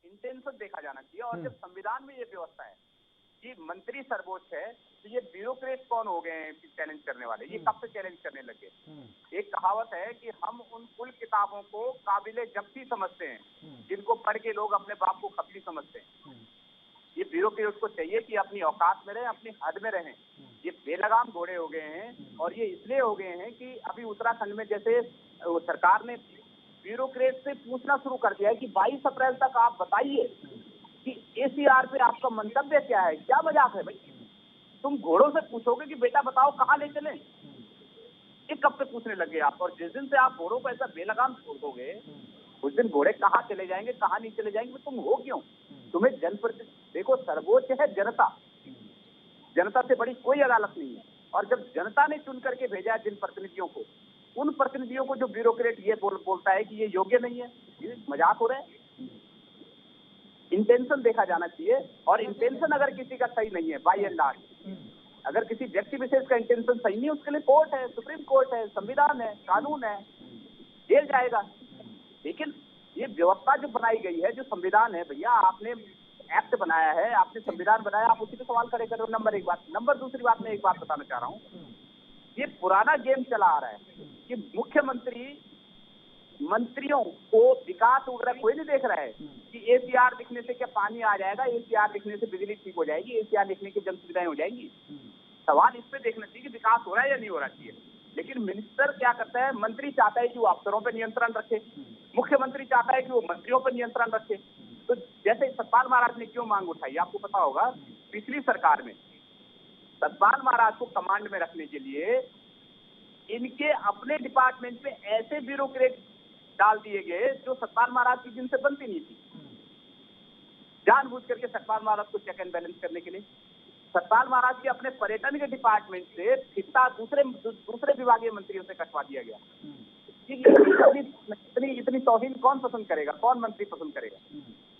इंटेंशन देखा जाना चाहिए। और जब संविधान में ये व्यवस्था है कि मंत्री सर्वोच्च है, तो ये ब्यूरोक्रेट कौन हो गए हैं चैलेंज करने वाले? ये कब से चैलेंज करने लगे? एक कहावत है कि हम उन कुल किताबों को काबिले जब्ती समझते हैं जिनको पढ़ के लोग अपने बाप को खपली समझते हैं। ये ब्यूरोक्रेट को चाहिए कि अपनी औकात में रहें, अपनी हद में रहें। ये बेलगाम घोड़े हो गए हैं, और ये इसलिए हो गए हैं कि अभी उत्तराखंड में जैसे सरकार ने ब्यूरोक्रेट से पूछना शुरू कर दिया है कि 22 अप्रैल तक आप बताइए कि एसीआर पे आपका मंतव्य क्या है। क्या मजाक है भाई? तुम घोड़ों से पूछोगे कि बेटा बताओ कहाँ ले चले? ये कब से पूछने लगे आप? और जिस दिन से आप घोड़ों को ऐसा बेलगाम छोड़ दोगे, उस दिन घोड़े कहाँ चले जाएंगे, कहाँ नहीं चले जाएंगे? तुम हो क्यों? तुम्हें जनप्रतिनिधि, देखो सर्वोच्च है जनता, जनता से बड़ी कोई अदालत नहीं है। और जब जनता ने चुन करके भेजा है जिन प्रतिनिधियों को, उन प्रतिनिधियों को जो ब्यूरोक्रेट ये बोलता है कि ये योग्य नहीं है, ये मजाक हो रहा है। इंटेंशन देखा जाना चाहिए। और इंटेंशन अगर किसी का सही नहीं है, बाय एंड लार्ज अगर किसी व्यक्ति विशेष का इंटेंशन सही नहीं है, उसके लिए कोर्ट है, सुप्रीम कोर्ट है, संविधान है, कानून है, जेल जाएगा। लेकिन ये व्यवस्था जो बनाई गई है, जो संविधान है, भैया आपने एक्ट बनाया है, आपने संविधान बनाया, आप उसी पे सवाल खड़े कर रहे हो। नंबर एक बात। नंबर दूसरी बात, मैं एक बात बताना चाह रहा हूँ, ये पुराना गेम चला आ रहा है कि मुख्यमंत्री मंत्रियों को विकास वगैरह कोई नहीं देख रहा है कि एसीआर लिखने से क्या पानी आ जाएगा, एसीआर लिखने से बिजली ठीक हो जाएगी, एसीआर लिखने की जन सुविधाएं हो जाएंगी। सवाल इस पे देखना चाहिए कि विकास हो रहा है या नहीं हो रहा चाहिए। लेकिन मिनिस्टर क्या करता है? मंत्री चाहता है कि वो अफसरों पर नियंत्रण रखे, मुख्यमंत्री चाहता है कि वो मंत्रियों पर नियंत्रण रखे। तो जैसे सतपाल महाराज ने क्यों मांग उठाई, आपको पता होगा, पिछली सरकार में सतपाल महाराज को कमांड में रखने के लिए इनके अपने डिपार्टमेंट में ऐसे ब्यूरोक्रेट डाल दिए गए जो सतपाल महाराज की जिनसे बनती नहीं थी, जानबूझ करके सतपाल महाराज को चेक एंड बैलेंस करने के लिए। सतपाल महाराज के अपने पर्यटन के डिपार्टमेंट से फित्ता दूसरे विभागीय मंत्रियों से कटवा दिया गया। इतनी तौहीन कौन पसंद करेगा? कौन मंत्री पसंद करेगा?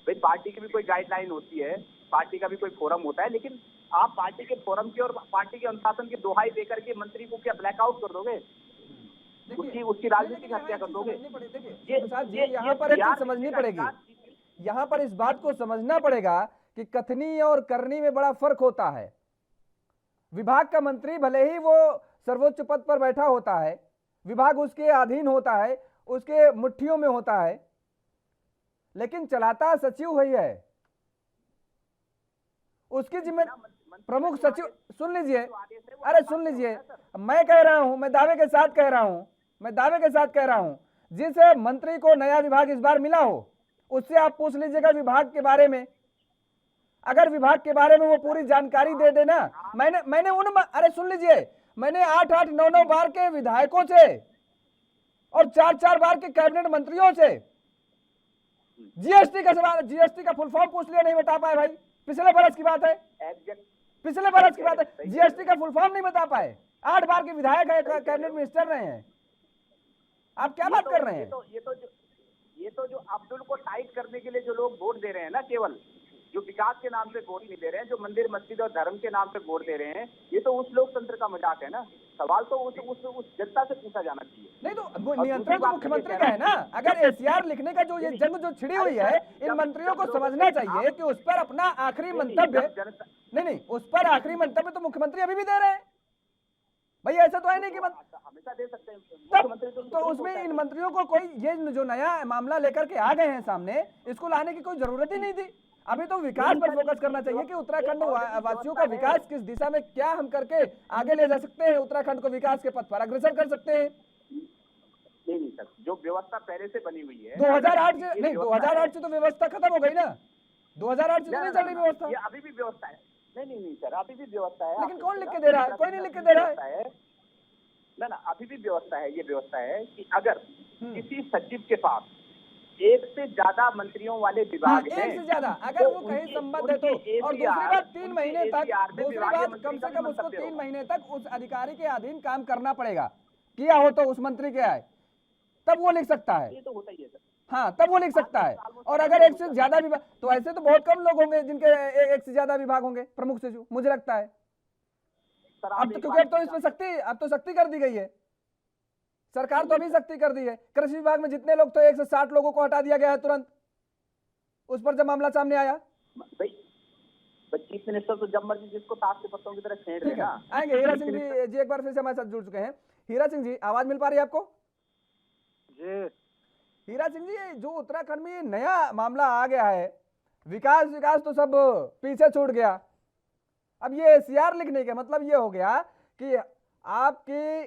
भाई पार्टी की भी कोई गाइडलाइन होती है, पार्टी का भी कोई फोरम होता है, लेकिन आप पार्टी के फोरम की और पार्टी के अनुशासन की दोहाई देकर के मंत्री को क्या ब्लैकआउट कर दोगे? उसकी राजनीतिक हत्या कर दोगे? यहाँ पर एक चीज समझनी पड़ेगी, यहाँ पर इस बात को समझना पड़ेगा कि कथनी और करनी में बड़ा फर्क होता है। विभाग का मंत्री भले ही वो सर्वोच्च पद पर बैठा होता है, विभाग उसके अधीन होता है, उसके मुट्ठियों में होता है, लेकिन चलाता सचिव ही है। उसकी जिम्मेदारी प्रमुख सचिव, सुन लीजिए, अरे सुन लीजिए, मैं कह रहा हूं, मैं दावे के साथ कह रहा हूं, जिस मंत्री को नया विभाग इस बार मिला हो उससे आप पूछ लीजिएगा विभाग के बारे में। अगर विभाग के बारे में वो पूरी जानकारी दे देना, मैंने अरे सुन लीजिए, मैंने 8-8, 9-9 बार के विधायकों से और 4-4 बार के कैबिनेट मंत्रियों से जीएसटी का सवाल, जीएसटी का फुल फॉर्म पूछ लिया, नहीं बता पाए भाई। पिछले बरस की बात है, जीएसटी का फुल फॉर्म नहीं बता पाए। 8 बार के विधायक है, कैबिनेट मिनिस्टर रहे हैं, आप क्या बात कर रहे हैं? ये तो जो अब्दुल को टाइट करने के लिए जो लोग वोट दे रहे हैं ना, केवल जो विकास के नाम पे वोट नहीं दे रहे हैं, जो मंदिर मस्जिद और धर्म के नाम पे वोट दे रहे हैं, ये तो उस लोकतंत्र का मजाक है ना। सवाल तो उस जनता से पूछा जाना चाहिए। नहीं तो नियंत्रण तो मुख्यमंत्री का है ना। अगर एसीआर लिखने का जो ये जंग जो छिड़ी हुई है, इन मंत्रियों को समझना चाहिए कि उस पर अपना आखिरी मंतव्य, नहीं, उस पर आखिरी मंतव्य तो मुख्यमंत्री अभी भी दे रहे हैं भाई। ऐसा तो है नहीं कि हमेशा दे सकते हैं तो उसमें इन मंत्रियों को कोई ये जो नया मामला लेकर के आ गए हैं सामने, इसको लाने की कोई जरूरत ही नहीं थी। अभी तो विकास पर फोकस करना चाहिए कि उत्तराखंड वासियों का विकास किस दिशा में, क्या हम करके आगे ले जा सकते हैं, उत्तराखंड को विकास के पथ पर अग्रसर कर सकते हैं। नहीं सर, जो व्यवस्था पहले से बनी हुई है 2008 से, नहीं 2008 से तो व्यवस्था खत्म हो गई ना। 2008 से तो नहीं चल रही व्यवस्था। ये अभी भी व्यवस्था है। नहीं सर, अभी भी व्यवस्था है। लेकिन कौन लिख के दे रहा है? कोई नहीं लिख के दे रहा है ना। अभी भी व्यवस्था है। ये व्यवस्था है कि अगर किसी सचिव के पास एक से ज्यादा मंत्रियों वाले विभाग हैं, एक से ज्यादा अगर वो कहीं संबद्ध है तो, और दूसरी बात 3 महीने तक, दूसरी बात कम से कम उसको 3 महीने तक उस अधिकारी के अधीन काम करना पड़ेगा, किया हो तो उस मंत्री के आए तब वो लिख सकता है। ये तो होता ही है सर। हाँ, तब वो लिख सकता है। और अगर एक से ज्यादा विभाग, तो ऐसे तो बहुत कम लोग होंगे जिनके एक से ज्यादा विभाग होंगे प्रमुख सचिव, मुझे लगता है। अब तो क्योंकि अब तो इसमें सख्ती कर दी गई है, सरकार तो अभी सख्ती कर दी है। कृषि विभाग में जितने लोग तो 1 से 60 लोगों को हटा दिया गया है तुरंत, उस पर जब मामला सामने आया। चीफ मिनिस्टर तो जब मर्जी जिसको ताश के पत्तों की तरह छेड़ देना। आएंगे हीरा सिंह जी एक बार फिर से हमारे साथ जुड़ चुके हैं। हीरा सिंह जी, आवाज मिल पा रही है आपको? जी हीरा सिंह जी, जो उत्तराखंड में ये नया मामला आ गया है, विकास तो सब पीछे छूट गया। अब ये एसीआर लिखने का मतलब ये हो गया कि आपकी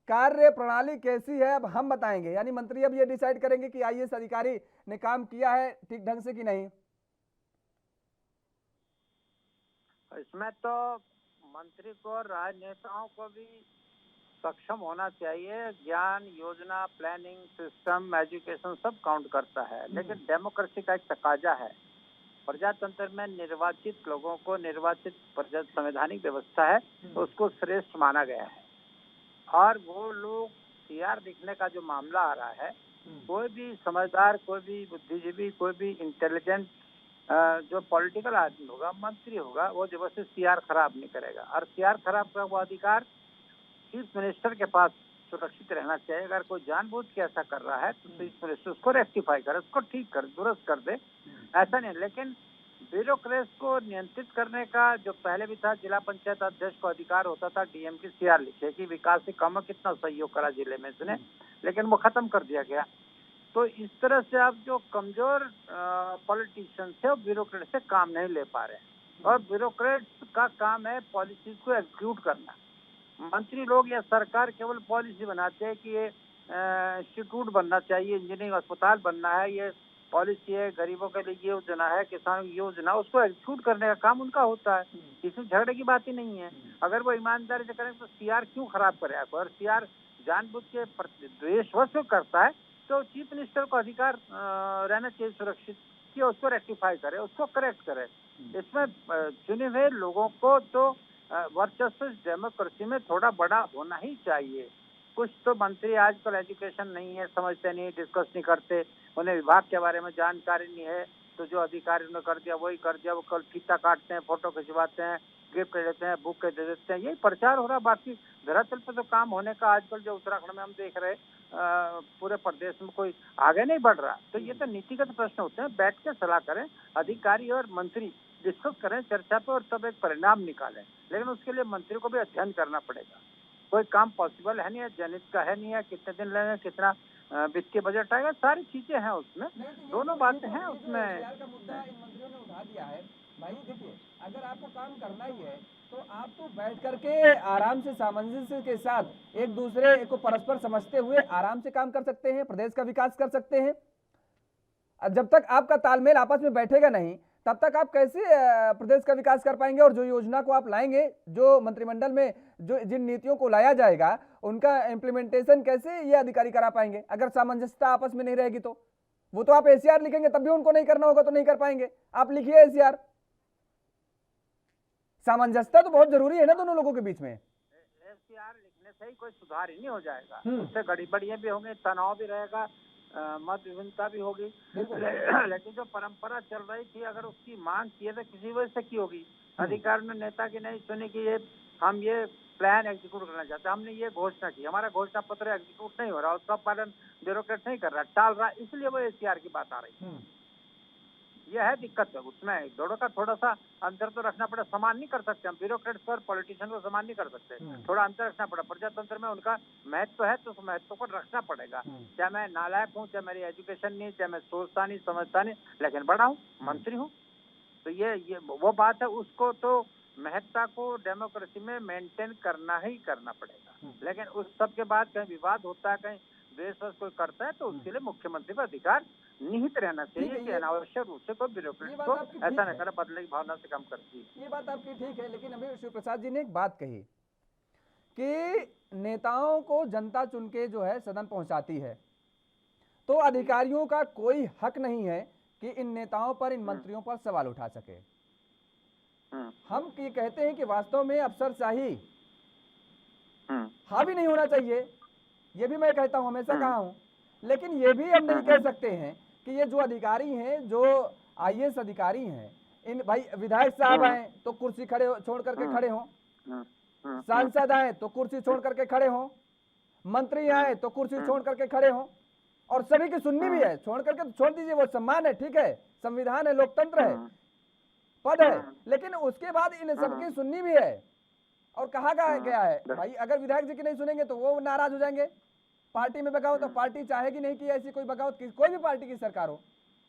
कार्य प्रणाली कैसी है अब हम बताएंगे, यानी मंत्री अब ये डिसाइड करेंगे कि आईएएस अधिकारी ने काम किया है ठीक ढंग से कि नहीं। इसमें तो मंत्री को, राजनेताओं को भी सक्षम होना चाहिए। ज्ञान, योजना, प्लानिंग, सिस्टम, एजुकेशन सब काउंट करता है, लेकिन डेमोक्रेसी का एक तकाजा है। प्रजातंत्र में निर्वाचित लोगों को, निर्वाचित संवैधानिक व्यवस्था है तो उसको श्रेष्ठ माना गया है। और वो लोग सीआर लिखने का जो मामला आ रहा है, कोई भी समझदार, कोई भी बुद्धिजीवी, कोई भी इंटेलिजेंट जो पॉलिटिकल आदमी होगा, मंत्री होगा, वो जबरदस्ती सीआर खराब नहीं करेगा। और सीआर खराब का वो अधिकार चीफ मिनिस्टर के पास सुरक्षित रहना चाहिए। अगर कोई जानबूझ के ऐसा कर रहा है तो चीफ मिनिस्टर उसको रेक्टिफाई करे, उसको ठीक कर, दुरुस्त कर दे, ऐसा नहीं। लेकिन ब्यूरोक्रेसी को नियंत्रित करने का जो पहले भी था, जिला पंचायत अध्यक्ष को अधिकार होता था डीएम की सीआर लिखे कि विकास से कम कितना सहयोग करा जिले में इसने, लेकिन वो खत्म कर दिया गया। तो इस तरह से अब जो कमजोर पॉलिटिशियंस है वो ब्यूरोक्रेट से काम नहीं ले पा रहे हैं। और ब्यूरोक्रेट का काम है पॉलिसीज को एग्जीक्यूट करना। मंत्री लोग या सरकार केवल पॉलिसी बनाते हैं कि ये इंस्टीट्यूट बनना चाहिए, इंजीनियरिंग अस्पताल बनना है, ये पॉलिसी है, गरीबों के लिए ये योजना है, किसानों की योजना, उसको एग्जीक्यूट करने का काम उनका होता है। इसमें झगड़े की बात ही नहीं है। अगर वो ईमानदारी से करें तो सीआर क्यों खराब करे? अगर सीआर जानबूझ के द्वेषवश करता है तो चीफ मिनिस्टर को अधिकार रहना चाहिए सुरक्षित कि उसको रेक्टिफाई करे, उसको करेक्ट करे। इसमें चुने हुए लोगों को तो वर्चस्व डेमोक्रेसी में थोड़ा बड़ा होना ही चाहिए। कुछ तो मंत्री आजकल एजुकेशन नहीं है, समझते नहीं, डिस्कस नहीं करते, उन्हें विभाग के बारे में जानकारी नहीं है, तो जो अधिकारी ने कर दिया वही कर दिया। वो कल फीता काटते हैं, फोटो खिंचवाते हैं, गिफ्ट देते हैं, बुक दे देते हैं, यही प्रचार हो रहा। बाकी धरातल पे तो काम होने का आजकल जो उत्तराखंड में हम देख रहे पूरे प्रदेश में कोई आगे नहीं बढ़ रहा। तो ये तो नीतिगत प्रश्न होते हैं, बैठ के सलाह करें अधिकारी और मंत्री, डिस्कस करें चर्चा पे और तब एक परिणाम निकालें। लेकिन उसके लिए मंत्री को भी अध्ययन करना पड़ेगा। कोई काम पॉसिबल है नहीं है, जनित का है नहीं है, कितने दिन लगेंगे, कितना वित्तीय बजट आएगा, सारी चीजें हैं उसमें, दोनों बातें हैं उसमें। मुद्दा इन मंत्रियों ने उठा दिया है। भाई देखिए, अगर आपको काम करना ही है तो आप तो बैठ करके आराम से सामंजस्य के साथ एक दूसरे को परस्पर समझते हुए आराम से काम कर सकते हैं, प्रदेश का विकास कर सकते हैं। जब तक आपका तालमेल आपस में बैठेगा नहीं तब तक आप कैसे प्रदेश का विकास कर पाएंगे? और जो योजना को आप लाएंगे, जो मंत्रिमंडल में जो जिन नीतियों को लाया जाएगा, उनका इम्प्लीमेंटेशन कैसे ये अधिकारी करा पाएंगे? अगर सामंजस्यता आपस में नहीं रहेगी तो वो तो आप एसीआर लिखेंगे तब भी उनको नहीं करना होगा तो नहीं कर पाएंगे। आप लिखिए एसीआर। सामंजस्यता तो बहुत जरूरी है ना दोनों लोगों के बीच में। एसीआर लिखने से ही कोई सुधार ही नहीं हो जाएगा, उससे गड़बड़ियां भी होंगी, तनाव भी रहेगा, मत विभिन्नता भी होगी। लेकिन जो परंपरा चल रही थी, अगर उसकी मांग की है तो किसी वजह से की होगी। अधिकारी ने नेता की नहीं सुनी कि ये हम ये प्लान एग्जीक्यूट करना चाहते हैं, हमने ये घोषणा की, हमारा घोषणा पत्र एग्जीक्यूट नहीं हो रहा, उसका पालन ब्यूरोक्रेट नहीं कर रहा, टाल रहा, इसलिए वो एसीआर की बात आ रही है। यह है दिक्कत है उसमें। दोनों का थोड़ा सा अंतर तो रखना पड़े, समान नहीं कर सकते हम, ब्यूरोक्रेट्स और पॉलिटिशियन को समान नहीं कर सकते, थोड़ा अंतर रखना पड़ा। प्रजातंत्र में उनका महत्व है तो उस महत्व को रखना पड़ेगा। चाहे मैं नालायक हूँ, चाहे मेरी एजुकेशन नहीं, चाहे मैं सोचता नहीं समझता नहीं, लेकिन बड़ा हूँ, मंत्री हूँ, तो ये वो बात है। उसको तो महत्ता को डेमोक्रेसी में मेंटेन करना ही करना पड़ेगा। लेकिन उस सब के बाद कहीं विवाद होता है, कहीं देशवश कोई करता है, तो उसके लिए मुख्यमंत्री का अधिकार निहित रहना चाहिए कि अनावश्यक रूप से कोई ब्यूरोक्रेट को ऐसा न करे, बदले की भावना से काम करती है। ये बात आपकी ठीक है, लेकिन अभी शिव प्रसाद जी ने एक बात कही कि नेताओं को जनता चुन के जो है सदन पहुंचाती है, तो अधिकारियों का कोई हक नहीं है कि इन नेताओं पर, इन मंत्रियों पर सवाल उठा सके। हम ये कहते हैं कि वास्तव में अफसरशाही हावी नहीं होना चाहिए, ये भी मैं कहता हूं, हमेशा कहा हूं, लेकिन ये भी हम नहीं कह सकते हैं कि ये जो अधिकारी हैं, जो आईएएस अधिकारी हैं, इन भाई विधायक साहब आए तो कुर्सी छोड़ करके खड़े हों, सांसद आए तो कुर्सी छोड़ करके खड़े हों, मंत्री आए तो कुर्सी छोड़ करके खड़े हों, और सभी की सुननी भी है। छोड़ करके तो छोड़ दीजिए, वो सम्मान है, ठीक है, संविधान है, लोकतंत्र है, पद है, लेकिन उसके बाद इन सबकी सुननी भी है। और कहा गया है भाई, अगर विधायक जी की नहीं सुनेंगे तो वो नाराज हो जाएंगे, पार्टी में बगावत, तो पार्टी चाहेगी नहीं कि ऐसी कोई बगावत कोई भी पार्टी की सरकार हो,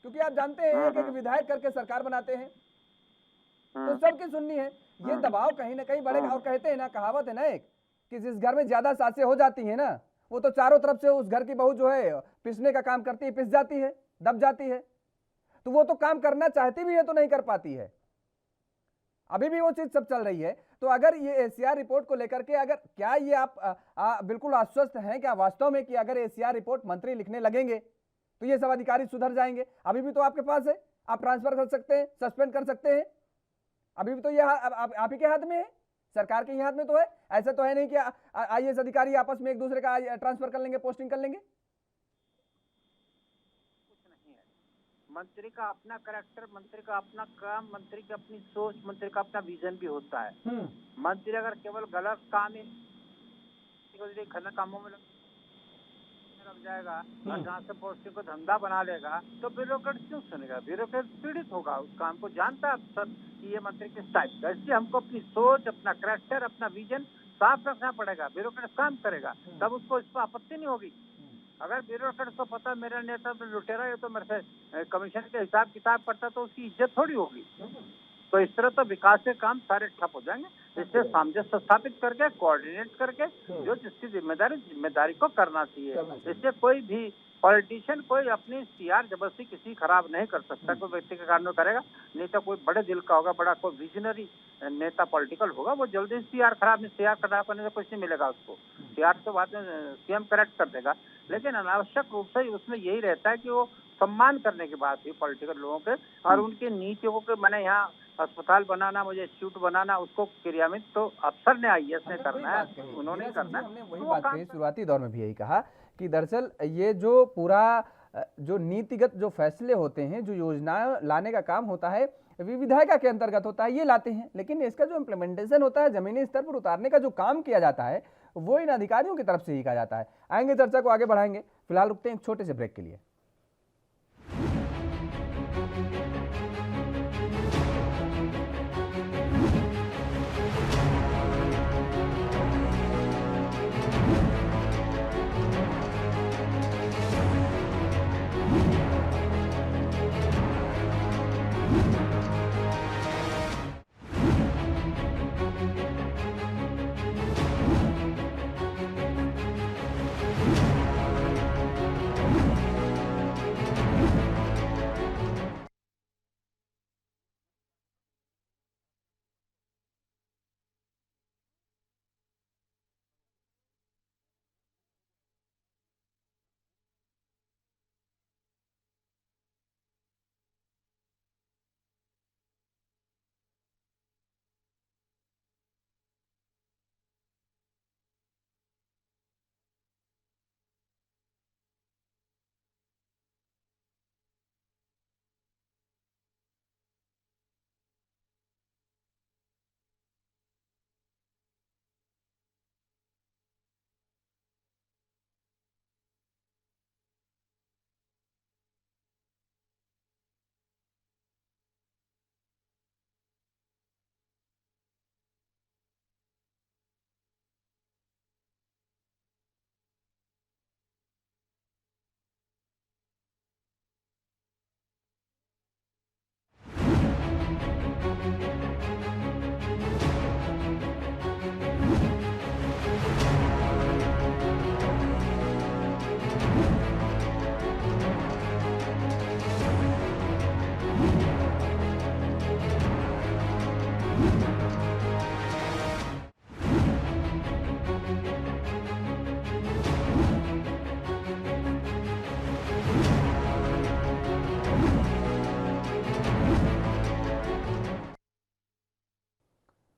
क्योंकि आप जानते हैं एक विधायक करके सरकार बनाते हैं, तो सबकी सुननी है। ये दबाव कहीं ना कहीं बढ़ेगा। और कहते हैं ना, कहावत है ना एक, कि जिस घर में ज्यादा सासें हो जाती है ना, वो तो चारों तरफ से उस घर की बहू जो है पिसने का काम करती है, पिस जाती है, दब जाती है, तो वो तो काम करना चाहती भी है तो नहीं कर पाती है। अभी भी वो चीज सब चल रही है। तो अगर ये एसीआर रिपोर्ट को लेकर के, अगर क्या ये आप बिल्कुल आश्वस्त हैं क्या वास्तव में कि अगर एसीआर रिपोर्ट मंत्री लिखने लगेंगे तो ये सब अधिकारी सुधर जाएंगे? अभी भी तो आपके पास है, आप ट्रांसफर कर सकते हैं, सस्पेंड कर सकते हैं, अभी भी तो ये आप ही के हाथ में है, सरकार के ही हाथ में तो है। ऐसा तो है नहीं कि आईएएस अधिकारी आपस में एक दूसरे का ट्रांसफर कर लेंगे, पोस्टिंग कर लेंगे। मंत्री का अपना कैरेक्टर, मंत्री का अपना काम, मंत्री की अपनी सोच, मंत्री का अपना विजन भी होता है। मंत्री अगर केवल गलत काम ही गलत कामों में लग जाएगा और जहाँ से पोस्टिंग को धंधा बना लेगा तो ब्यूरोक्रेट क्यों सुनेगा? ब्यूरोक्रेट पीड़ित होगा, उस काम को जानता है अफसर कि ये मंत्री किस टाइप का। इसलिए हमको अपनी सोच, अपना कैरेक्टर, अपना विजन साफ रखना पड़ेगा। ब्यूरोक्रेट काम करेगा तब उसको इस पर आपत्ति नहीं होगी। अगर ब्यूरोक्रेट को पता मेरा नेता तो लुटेरा है, तो मेरे से कमीशन के हिसाब किताब करता तो उसकी इज्जत थोड़ी होगी। तो इस तरह तो विकास के काम सारे ठप हो जाएंगे। इससे सामंजस्य स्थापित करके, कोऑर्डिनेट करके जो जिसकी जिम्मेदारी को करना चाहिए। इससे कोई भी पॉलिटिशियन कोई अपनी सीआर जबरदस्ती किसी खराब नहीं कर सकता। कोई व्यक्ति के कारण में करेगा, नहीं तो कोई बड़े दिल का होगा, बड़ा कोई विजनरी नेता पॉलिटिकल होगा, वो जल्दी सीआर खराब करने से कुछ नहीं मिलेगा उसको। सीआर तो बाद में सीएम करेक्ट कर देगा, लेकिन अनावश्यक रूप से उसमें यही रहता है कि वो सम्मान करने की बात है पॉलिटिकल लोगों के और उनकी नीतियों को। मैंने यहाँ अस्पताल बनाना, मुझे इंस्टीट्यूट बनाना, उसको क्रियान्वित तो अफसर ने, आईएएस ने करना है, उन्होंने करना है। हमने वही बात कही, शुरुआती दौर में भी यही कहा कि दरअसल ये जो पूरा जो नीतिगत जो फैसले होते हैं, जो योजनाएं लाने का काम होता है, विधायिका के अंतर्गत होता है, ये लाते हैं, लेकिन इसका जो इम्प्लीमेंटेशन होता है, जमीनी स्तर पर उतारने का जो काम किया जाता है, वो इन अधिकारियों की तरफ से ही कहा जाता है। आएंगे, चर्चा को आगे बढ़ाएंगे, फिलहाल रुकते हैं एक छोटे से ब्रेक के लिए।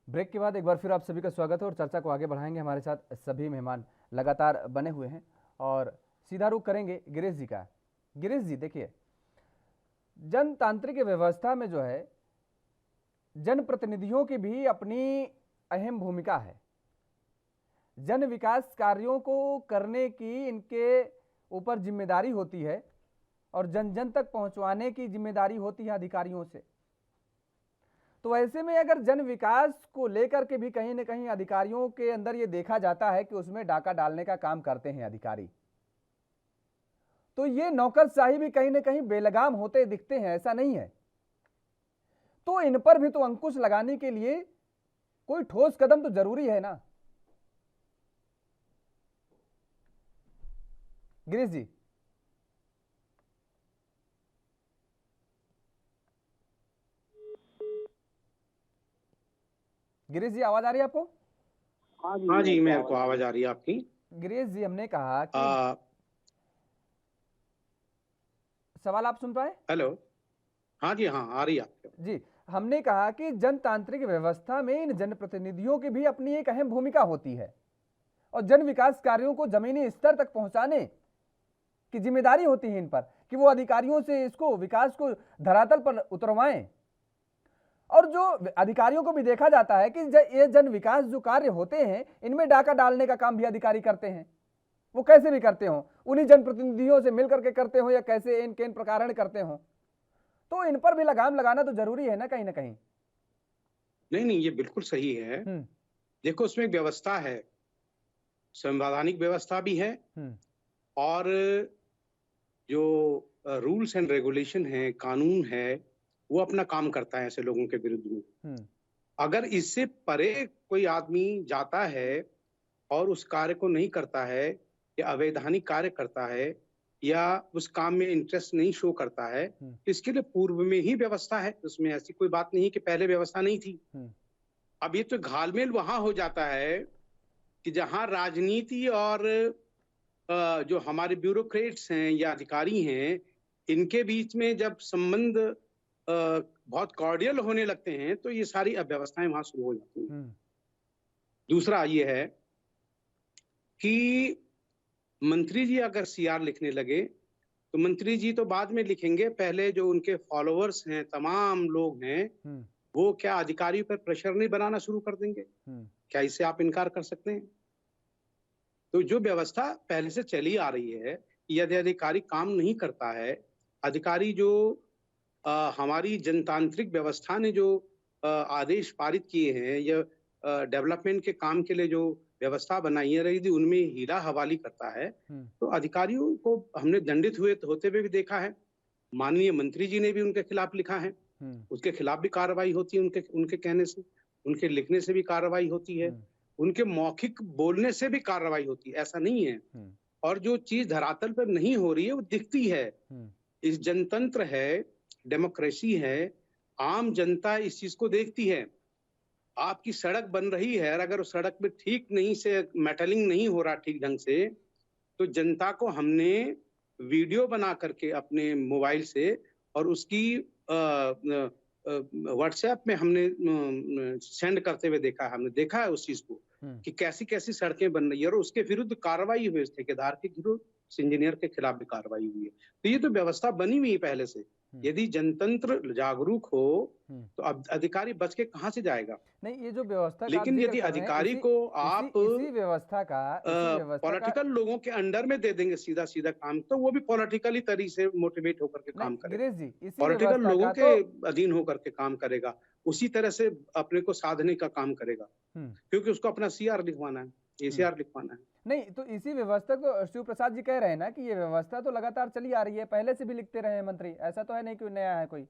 ब्रेक के बाद एक बार फिर आप सभी का स्वागत है और चर्चा को आगे बढ़ाएंगे। हमारे साथ सभी मेहमान लगातार बने हुए हैं और सीधा रुख करेंगे गिरीश जी का। गिरीश जी देखिए, जनतांत्रिक व्यवस्था में जो है जनप्रतिनिधियों की भी अपनी अहम भूमिका है। जन विकास कार्यों को करने की इनके ऊपर जिम्मेदारी होती है और जन जन तक पहुंचवाने की जिम्मेदारी होती है अधिकारियों से। तो ऐसे में अगर जन विकास को लेकर के भी कहीं ना कहीं अधिकारियों के अंदर ये देखा जाता है कि उसमें डाका डालने का काम करते हैं अधिकारी, तो ये नौकरशाही भी कहीं ना कहीं बेलगाम होते दिखते हैं, ऐसा नहीं है? तो इन पर भी तो अंकुश लगाने के लिए कोई ठोस कदम तो जरूरी है ना गिरीश जी? गिरीश जी आवाज आ रही है आपको? हाँ जी, मेरे को आवाज आ रही है आपकी। गिरीश जी, हमने कहा कि सवाल आप सुन पाए? हेलो, हाँ जी, हाँ आ रही है आपको जी। हमने कहा कि जनतांत्रिक व्यवस्था में इन जनप्रतिनिधियों की भी अपनी एक अहम भूमिका होती है और जन विकास कार्यों को जमीनी स्तर तक पहुंचाने की जिम्मेदारी होती है इन पर कि वो अधिकारियों से इसको विकास को धरातल पर उतरवाएं। और जो अधिकारियों को भी देखा जाता है कि ये जन विकास जो कार्य होते हैं इनमें डाका डालने का काम भी अधिकारी करते हैं। वो कैसे भी करते हो, उन्हीं जनप्रतिनिधियों से मिलकर के करते हो या कैसे इन केन प्रकार करते हो, तो इन पर भी लगाम लगाना तो जरूरी है ना कहीं ना कहीं। नहीं, ये बिल्कुल सही है। देखो, उसमें एक व्यवस्था है, संवैधानिक व्यवस्था भी है और जो रूल्स एंड रेगुलेशन है, कानून है, वो अपना काम करता है ऐसे लोगों के विरुद्ध में। अगर इससे परे कोई आदमी जाता है और उस कार्य को नहीं करता है या अवैधानिक कार्य करता है या उस काम में इंटरेस्ट नहीं शो करता है, इसके लिए पूर्व में ही व्यवस्था है। उसमें ऐसी कोई बात नहीं कि पहले व्यवस्था नहीं थी। अब ये तो घालमेल वहां हो जाता है कि जहां राजनीति और जो हमारे ब्यूरोक्रेट्स हैं या अधिकारी हैं, इनके बीच में जब संबंध बहुत कॉर्डियल होने लगते हैं तो ये सारी अव्यवस्थाएं वहां शुरू हो जाती हैं। दूसरा ये है कि मंत्री जी अगर सीआर लिखने लगे तो मंत्री जी तो बाद में लिखेंगे, पहले जो उनके फॉलोअर्स हैं, तमाम लोग हैं, वो क्या अधिकारियों पर प्रेशर नहीं बनाना शुरू कर देंगे? क्या इससे आप इनकार कर सकते हैं? तो जो व्यवस्था पहले से चली आ रही है, यदि अधिकारी काम नहीं करता है, अधिकारी जो हमारी जनतांत्रिक व्यवस्था ने जो आदेश पारित किए हैं या डेवलपमेंट के काम के लिए जो व्यवस्था बनाई है, यदि उनमें हीरा हवाली करता है तो अधिकारियों को हमने दंडित होते हुए भी देखा है। माननीय मंत्री जी ने भी उनके खिलाफ लिखा है, उसके खिलाफ भी कार्रवाई होती है, उनके कहने से, उनके लिखने से भी कार्रवाई होती है, उनके मौखिक बोलने से भी कार्रवाई होती है, ऐसा नहीं है। और जो चीज धरातल पर नहीं हो रही है वो दिखती है। इस जनतंत्र है, डेमोक्रेसी है, आम जनता इस चीज को देखती है। आपकी सड़क बन रही है और अगर उस सड़क में ठीक नहीं से मेटलिंग नहीं हो रहा ठीक ढंग से, तो जनता को हमने वीडियो बना करके अपने मोबाइल से और उसकी व्हाट्सएप में हमने सेंड करते हुए देखा है। हमने देखा है उस चीज को कि कैसी कैसी सड़कें बन रही है और उसके विरुद्ध कार्रवाई हुई, ठेकेदार के विरुद्ध, इंजीनियर के खिलाफ भी कार्रवाई हुई है। तो ये तो व्यवस्था बनी हुई है पहले से। यदि जनतंत्र जागरूक हो तो अब अधिकारी बच के कहां से जाएगा? नहीं, ये जो व्यवस्था, लेकिन यदि अधिकारी को आप इसी व्यवस्था का पॉलिटिकल लोगों के अंडर में दे देंगे सीधा सीधा काम, तो वो भी पॉलिटिकली तरीके से मोटिवेट होकर के काम करेगा, पॉलिटिकल लोगों के अधीन होकर के काम करेगा, उसी तरह से अपने को साधने का काम करेगा, क्योंकि उसको अपना सीआर लिखवाना है, एसीआर लिखवाना है। नहीं, तो इसी व्यवस्था को शिव प्रसाद जी कह रहे हैं ना कि ये व्यवस्था तो लगातार चली आ रही है, पहले से भी लिखते रहे हैं मंत्री, ऐसा तो है नहीं कि नया है कोई।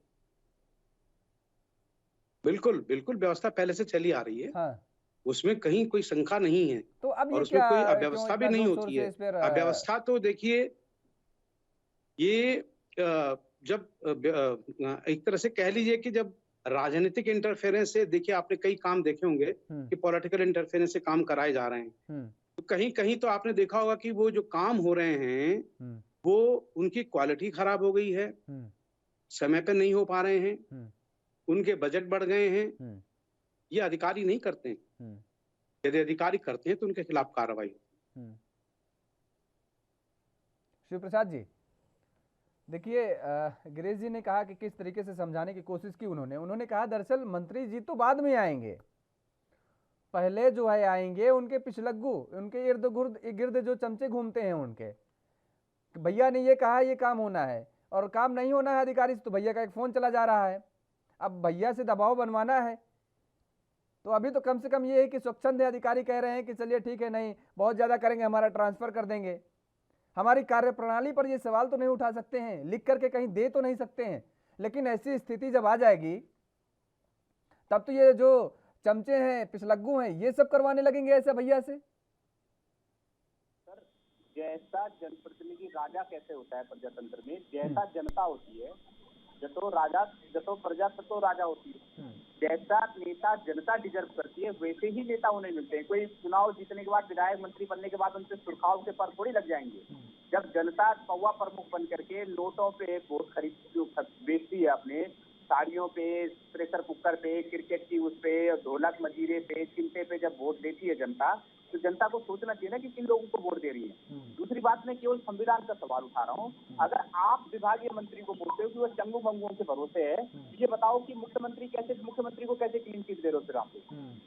बिल्कुल बिल्कुल, व्यवस्था पहले से चली आ रही है। हाँ। उसमें कहीं कोई शंका नहीं है। तो अब और उसमें कोई अव्यवस्था भी नहीं होती है। अव्यवस्था तो देखिए, ये जब एक तरह से कह लीजिए कि जब राजनीतिक इंटरफेरेंस से, देखिए आपने कई काम देखे होंगे कि पॉलिटिकल इंटरफेरेंस से काम कराए जा रहे हैं, तो कहीं कहीं तो आपने देखा होगा कि वो जो काम हो रहे हैं वो उनकी क्वालिटी खराब हो गई है, समय पे नहीं हो पा रहे हैं, उनके बजट बढ़ गए हैं, ये अधिकारी नहीं करते हैं। यदि अधिकारी करते हैं तो उनके खिलाफ कार्रवाई होती है। शिव प्रसाद जी, देखिए गिरीश जी ने कहा कि किस तरीके से समझाने की कोशिश की उन्होंने कहा दरअसल मंत्री जी तो बाद में आएंगे, पहले जो है आएंगे उनके पिछलग्गू, उनके इर्द गिर्द जो चमचे घूमते हैं उनके, भैया ने ये कहा ये काम होना है और काम नहीं होना है अधिकारी से तो भैया का एक फोन चला जा रहा है। अब भैया से दबाव बनवाना है तो अभी तो कम से कम ये है कि स्वच्छंद अधिकारी कह रहे हैं कि चलिए ठीक है, नहीं बहुत ज्यादा करेंगे हमारा ट्रांसफर कर देंगे। हमारी कार्यप्रणाली पर ये सवाल तो नहीं उठा सकते हैं, लिख करके कहीं दे तो नहीं सकते हैं, लेकिन ऐसी स्थिति जब आ जाएगी तब तो ये जो चमचे हैं पिछलग्गू हैं ये सब करवाने लगेंगे ऐसे भैया से। सर जैसा जनप्रतिनिधि राजा कैसे होता है प्रजातंत्र में, जैसा जनता होती है जतो राजा जतो प्रजा ततो राजा होती है। जैसा नेता जनता डिजर्व करती है वैसे ही नेता उन्हें मिलते हैं। कोई चुनाव जीतने के बाद विधायक मंत्री बनने के बाद उनसे सुरखाव के पर थोड़ी लग जाएंगे। जब जनता पौवा प्रमुख बन करके नोटों पे वोट खरीद बेचती है, अपने साड़ियों पे, प्रेशर कुकर पे, क्रिकेट की उस पे, ढोलक मजीरे पे, चिमटे पे जब वोट देती है जनता, तो जनता को सोचना चाहिए ना कि किन लोगों को वोट दे रही है। दूसरी बात, मैं केवल संविधान का सवाल उठा रहा हूँ। अगर आप विभागीय मंत्री को बोलते हो कि वो चंगू मंगुओं के भरोसे है, ये बताओ कि मुख्यमंत्री को कैसे क्लीन चिट दे रहे हो? फिर आप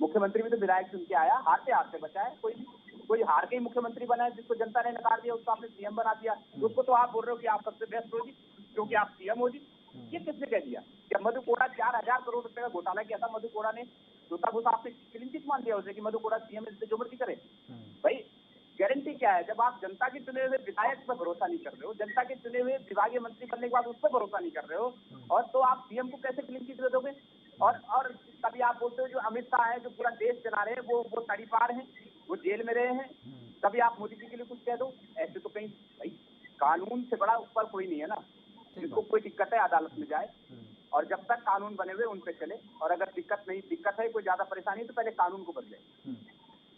मुख्यमंत्री भी तो विधायक चुन के आया, हारते बचा है। कोई हार के ही मुख्यमंत्री बना है, जिसको जनता ने नकार दिया उसको आपने सीएम बना दिया, उसको तो आप बोल रहे हो कि आप सबसे बेस्ट हो जी क्योंकि आप सीएम हो जी। ये किसने कह दिया? क्या मधु कोड़ा 4000 करोड़ रुपए का घोटाला किया था? मधु कोड़ा ने जोता घुसा आपने क्लीन चिट मान दिया उसे कि मधु कोड़ा सीएम जो मर्जी करे? भाई गारंटी क्या है? जब आप जनता के चुने हुए विधायक पर भरोसा नहीं कर रहे हो, जनता के चुने हुए विभागीय मंत्री बनने के बाद उस पर भरोसा नहीं कर रहे हो, और तो आप सीएम को कैसे क्लीन चिट दे दोगे? और तभी आप बोलते हो जो अमित शाह है जो पूरा देश चला रहे हैं वो तड़ीपार हैं, वो जेल में रहे हैं, तभी आप मोदी जी के लिए कुछ कह दो। ऐसे तो कहीं भाई कानून से बड़ा ऊपर कोई नहीं है ना। जिसको कोई दिक्कत है अदालत में जाए, और जब तक कानून बने हुए उन पे चले, और अगर दिक्कत है कोई ज्यादा परेशानी तो पहले कानून को बदले।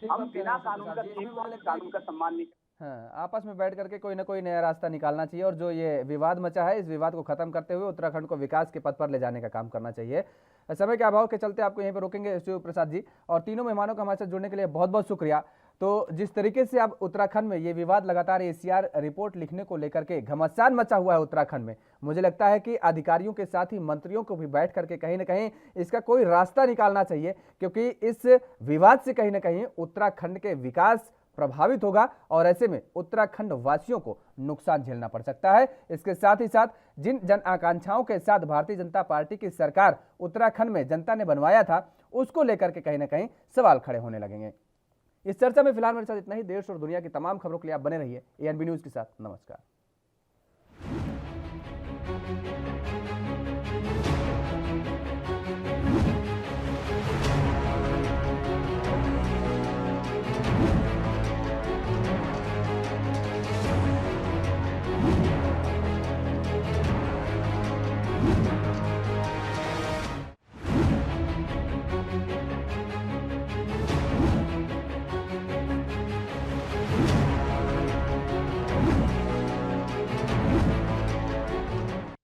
हम बिना कानून का सम्मान नहीं। हाँ, आपस में बैठ करके कोई ना कोई नया रास्ता निकालना चाहिए, और जो ये विवाद मचा है इस विवाद को खत्म करते हुए उत्तराखंड को विकास के पथ पर ले जाने का काम करना चाहिए। समय के अभाव के चलते आपको यहीं पर रोकेंगे शिव प्रसाद जी, और तीनों मेहमानों का हमारे साथ जुड़ने के लिए बहुत बहुत शुक्रिया। तो जिस तरीके से अब उत्तराखंड में ये विवाद लगातार एसीआर रिपोर्ट लिखने को लेकर के घमासान मचा हुआ है उत्तराखंड में, मुझे लगता है कि अधिकारियों के साथ ही मंत्रियों को भी बैठ करके कहीं ना कहीं इसका कोई रास्ता निकालना चाहिए, क्योंकि इस विवाद से कहीं ना कहीं उत्तराखंड के विकास प्रभावित होगा और ऐसे में उत्तराखंड वासियों को नुकसान झेलना पड़ सकता है। इसके साथ ही साथ जिन जन आकांक्षाओं के साथ भारतीय जनता पार्टी की सरकार उत्तराखंड में जनता ने बनवाया था उसको लेकर के कहीं ना कहीं सवाल खड़े होने लगेंगे। इस चर्चा में फिलहाल मेरे साथ इतना ही। देश और दुनिया की तमाम खबरों के लिए आप बने रहिए एएनबी न्यूज के साथ। नमस्कार।